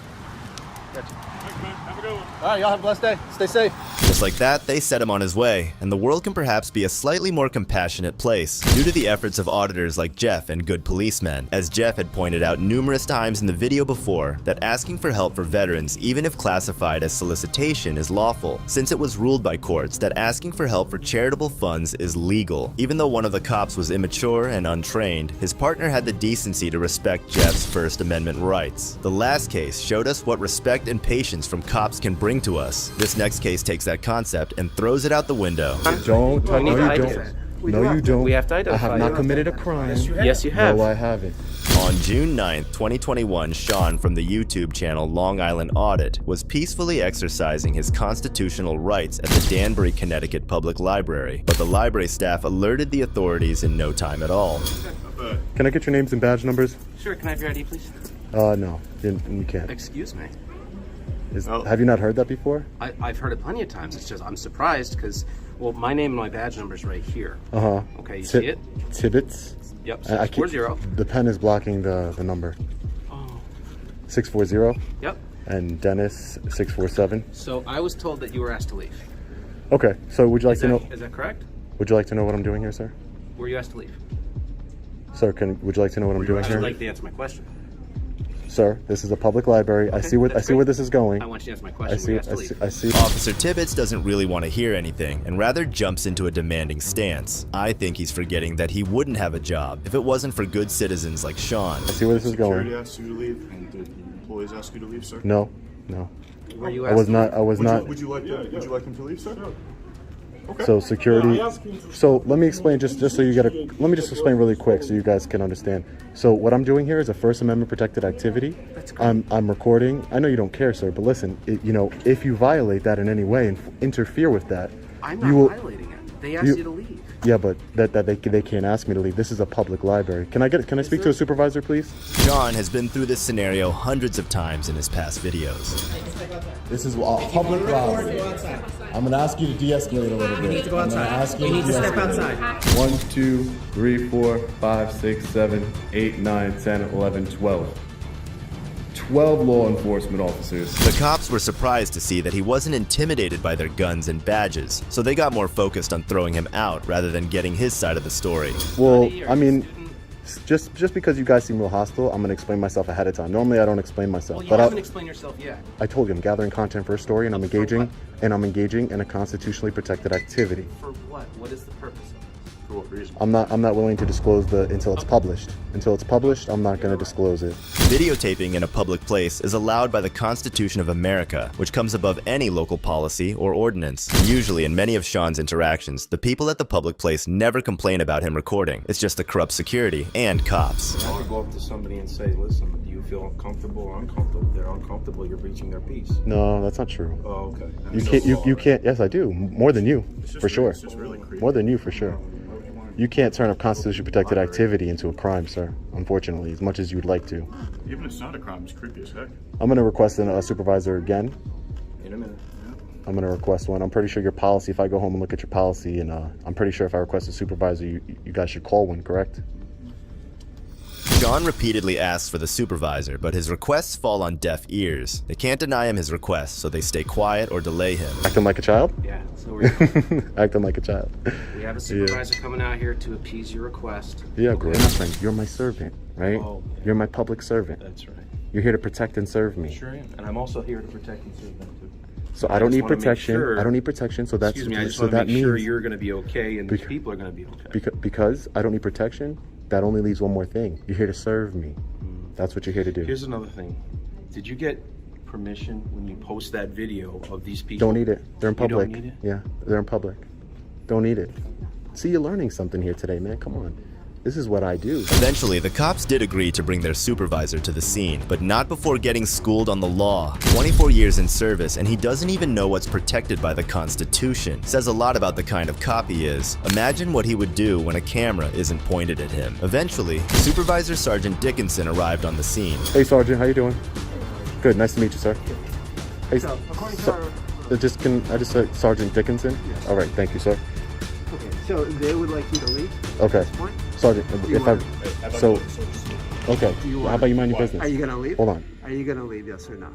Gotcha. Thanks, man. Have a good one. All right, y'all have a blessed day. Stay safe. Just like that, they set him on his way, and the world can perhaps be a slightly more compassionate place due to the efforts of auditors like Jeff and good policemen. As Jeff had pointed out numerous times in the video before, that asking for help for veterans, even if classified as solicitation, is lawful, since it was ruled by courts that asking for help for charitable funds is legal. Even though one of the cops was immature and untrained, his partner had the decency to respect Jeff's First Amendment rights. The last case showed us what respect and patience from cops can bring to us. This next case takes that concept and throws it out the window. Don't touch. No, you don't. No, you don't. We have to identify. I have not committed a crime. Yes, you have. No, I haven't. On June 9th, 2021, Sean from the YouTube channel Long Island Audit was peacefully exercising his constitutional rights at the Danbury, Connecticut Public Library, but the library staff alerted the authorities in no time at all. Can I get your names and badge numbers? Sure, can I have your ID, please? No, you can't. Excuse me. Have you not heard that before? I've heard it plenty of times. It's just I'm surprised because, well, my name and my badge number's right here. Okay, you see it? Tibbetts? Yep, 640. The pen is blocking the number. Oh. 640? Yep. And Dennis, 647. So I was told that you were asked to leave. Okay, so would you like to know? Is that correct? Would you like to know what I'm doing here, sir? Were you asked to leave? Sir, would you like to know what I'm doing here? I'd like to answer my question. Sir, this is a public library. Okay, I see where this is going. I want you to answer my question. I see. Officer Tibbetts doesn't really want to hear anything and rather jumps into a demanding stance. I think he's forgetting that he wouldn't have a job if it wasn't for good citizens like Sean. I see where this is going. Security asked you to leave, and did the employees ask you to leave, sir? No. Were you I was not. Would you like them to leave, sir? Okay. So security. So let me explain just so you get a. Let me just explain really quick so you guys can understand. So what I'm doing here is a First Amendment protected activity. I'm recording. I know you don't care, sir, but listen. If you violate that in any way and interfere with that, I'm not violating it. They asked you to leave. Yeah, but that they can't ask me to leave. This is a public library. Can I speak to a supervisor, please? John has been through this scenario hundreds of times in his past videos. This is a public library. I'm gonna ask you to de-escalate a little bit. You need to go outside. You need to step outside. 1, 2, 3, 4, 5, 6, 7, 8, 9, 10, 11, 12. 12 law enforcement officers. The cops were surprised to see that he wasn't intimidated by their guns and badges, so they got more focused on throwing him out rather than getting his side of the story. Well, I mean, just because you guys seem real hostile, I'm gonna explain myself ahead of time. Normally, I don't explain myself. Well, you haven't explained yourself yet. I told you I'm gathering content for a story, and I'm engaging in a constitutionally protected activity. For what? What is the purpose of it? For what reason? I'm not willing to disclose until it's published. Until it's published, I'm not going to disclose it. Videotaping in a public place is allowed by the Constitution of America, which comes above any local policy or ordinance. Usually, in many of Sean's interactions, the people at the public place never complain about him recording. It's just the corrupt security and cops. I could go up to somebody and say, listen, do you feel uncomfortable or uncomfortable? If they're uncomfortable, you're breaching their peace. No, that's not true. Oh, okay. You can't. Yes, I do. More than you, for sure. It's just really creepy. More than you, for sure. You can't turn a constitutionally protected activity into a crime, sir. Unfortunately, as much as you'd like to. Even if it's not a crime, it's creepy as heck. I'm going to request a supervisor again. In a minute. Yeah. I'm going to request one. I'm pretty sure your policy, if I go home and look at your policy, and I'm pretty sure if I request a supervisor, you guys should call one, correct? Sean repeatedly asks for the supervisor, but his requests fall on deaf ears. They can't deny him his requests, so they stay quiet or delay him. Acting like a child? Yeah, So we're acting like a child. We have a supervisor coming out here to appease your request. Yeah, great. My friend, you're my servant, right? Oh, yeah. You're my public servant. That's right. You're here to protect and serve me. Sure am. And I'm also here to protect and serve them too. So I don't need protection. I don't need protection. So that's excuse me. I just so want to that make sure means you're going to be okay and these people are going to be okay. because I don't need protection. That only leaves one more thing. You're here to serve me. That's what you're here to do. Here's another thing. Did you get permission when you post that video of these people? Don't need it. They're in public. You don't need it? Yeah, they're in public. Don't need it. See, you're learning something here today, man. Come on. This is what I do. Eventually, the cops did agree to bring their supervisor to the scene, but not before getting schooled on the law. 24 years in service, and he doesn't even know what's protected by the Constitution. Says a lot about the kind of cop he is. Imagine what he would do when a camera isn't pointed at him. Eventually, Supervisor Sergeant Dickinson arrived on the scene. Hey, Sergeant, how you doing? Good, nice to meet you, sir. Hey, So, according to our... I just say Sergeant Dickinson? Yes. All right, thank you, sir. Okay, so they would like you to leave Okay. at this point? Sergeant, okay, how about you mind your business? Are you going to leave? Hold on. Are you going to leave, yes or no?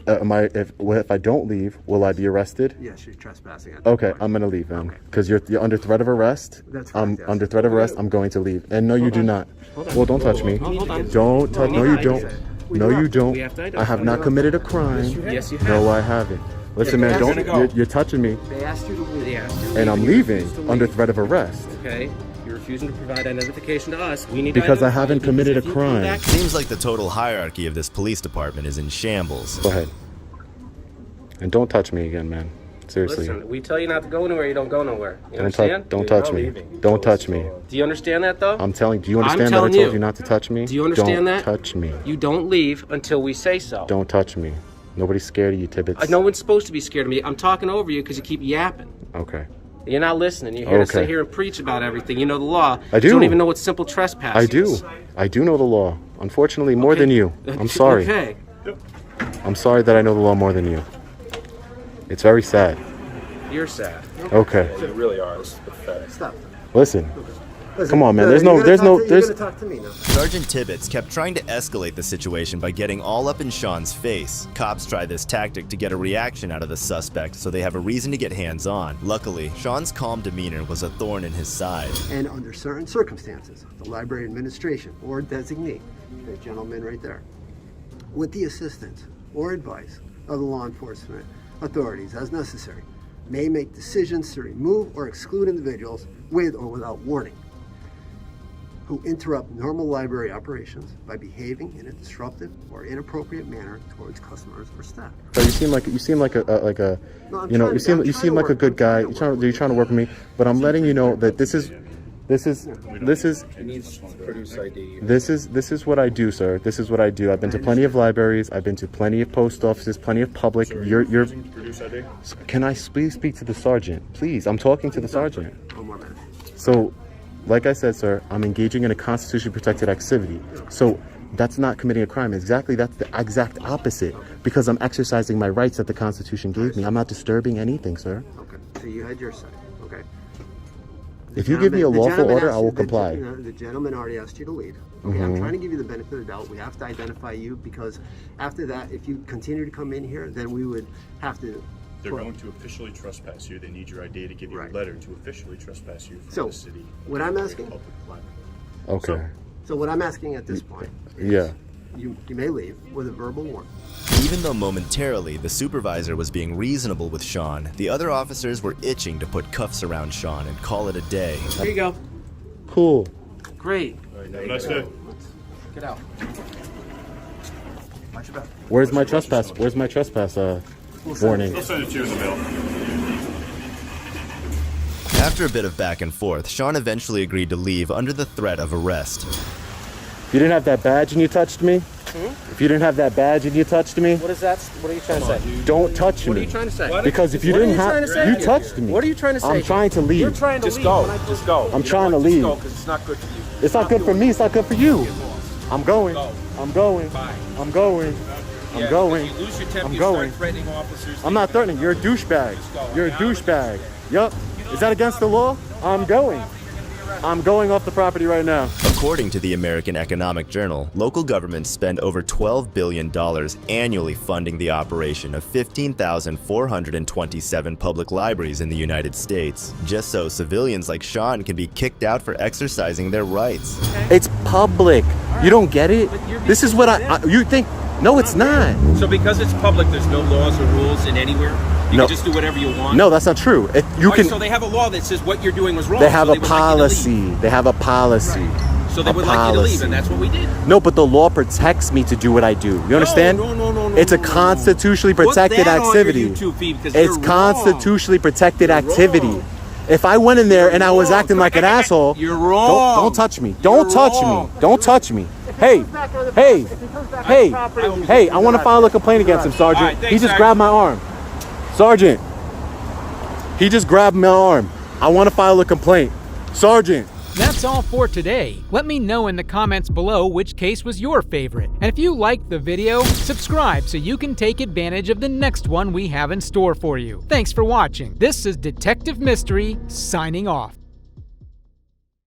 If I don't leave, will I be arrested? Yes, you're trespassing. Okay, I'm gonna leave then, because you're under threat of arrest. That's correct, yes. Under threat of arrest. I'm going to leave. And no, you do not. Well, don't touch me. Don't touch. No, you don't. No, you don't. I have not committed a crime. Yes, you have. No, I haven't. Listen, man, don't. You're touching me. They asked you to leave. And I'm leaving under threat of arrest. Okay. You're refusing to provide identification to us. We need because to I haven't committed a if you come crime. back- Seems like the total hierarchy of this police department is in shambles. Go ahead. And don't touch me again, man. Seriously. Listen, we tell you not to go anywhere, you don't go nowhere. You understand? Don't touch me. Don't touch me. Do you understand that, though? I'm telling. Do you understand that I told you not to touch me? Do you understand that? Don't touch me. You don't leave until we say so. Don't touch me. Nobody's scared of you, Tibbets. No one's supposed to be scared of me. I'm talking over you because you keep yapping. Okay. You're not listening. You're here to sit Okay. here and preach about everything. You know the law. I do. You don't even know what simple trespass I is. do. I do know the law. Unfortunately, more than you. I'm sorry. Okay. I'm sorry that I know the law more than you. It's very sad. You're sad. Okay. You really are. This is pathetic. Stop. Listen. Come on, man. There's no. You're gonna talk to me now. Sergeant Tibbets kept trying to escalate the situation by getting all up in Sean's face. Cops try this tactic to get a reaction out of the suspect, so they have a reason to get hands-on. Luckily, Sean's calm demeanor was a thorn in his side. And under certain circumstances, the library administration or designee, that gentleman right there, with the assistance or advice of the law enforcement authorities as necessary, may make decisions to remove or exclude individuals with or without warning who interrupt normal library operations by behaving in a disruptive or inappropriate manner towards customers or staff. So you seem like a No, you know you seem like a good guy. You're trying to work with me, but I'm letting you know that this is It needs to produce ID. This is what I do, sir. This is what I do. I've been to plenty of libraries. I've been to plenty of post offices, plenty of public. You're. Can I please speak to the sergeant, please? I'm talking to the sergeant. One more minute. So, like I said, sir, I'm engaging in a constitutionally protected activity. So that's not committing a crime. That's the exact opposite. Because I'm exercising my rights that the Constitution gave me. I'm not disturbing anything, sir. Okay. So you had your say. Okay. If you give me a lawful order, I will comply. The gentleman already asked you to leave. Okay, I'm trying to give you the benefit of the doubt. We have to identify you because after that, if you continue to come in here, then we would have to. They're going to officially trespass you. They need your ID to give you a letter to officially trespass you from the city. What I'm asking. Okay. So what I'm asking at this point. Yeah. You may leave with a verbal warning. Even though momentarily the supervisor was being reasonable with Sean, the other officers were itching to put cuffs around Sean and call it a day. Here you go. Cool. Great. Have a nice day. Get out. Where's my trespass? Where's my trespass warning? They'll send it to you in the mail. After a bit of back and forth, Sean eventually agreed to leave under the threat of arrest. If you didn't have that badge and you touched me? If you didn't have that badge and you touched me? What is that? What are you trying to say? Don't touch me. What are you trying to say? Because if you didn't have, you touched me. What are you trying to say? I'm trying to leave. You're trying to Just leave. go. Just go. I'm trying to leave. Just go because it's not good for you. It's not good for me. It's not good for you. I'm going. I'm going. I'm going. I'm going. You lose your temper, I'm you going. start threatening officers. I'm not threatening. You're a douchebag. You're a douchebag. Yup. Is that against the law? I'm going. I'm going off the property right now. According to the American Economic Journal, local governments spend over $12 billion annually funding the operation of 15,427 public libraries in the United States, just so civilians like Sean can be kicked out for exercising their rights. It's public. You don't get it? This is what you think. No, it's not. So because it's public, there's no laws or rules in anywhere? You can just do whatever you want? No, that's not true. So they have a law that says what you're doing was wrong. They have a policy. They have a policy. Right. So they would like you to leave, and that's what we did. No, but the law protects me to do what I do. You understand? No. It's a constitutionally protected activity. Put that on your YouTube feed because it's constitutionally protected activity. If I went in there and I was acting like an asshole, you're wrong. Don't touch me. Don't touch me. Don't touch me. Hey, I want to file a complaint against him, Sergeant. He just grabbed my arm. Sergeant, he just grabbed my arm. I want to file a complaint. Sergeant. That's all for today. Let me know in the comments below which case was your favorite. And if you liked the video, subscribe so you can take advantage of the next one we have in store for you. Thanks for watching. This is Detective Mystery, signing off.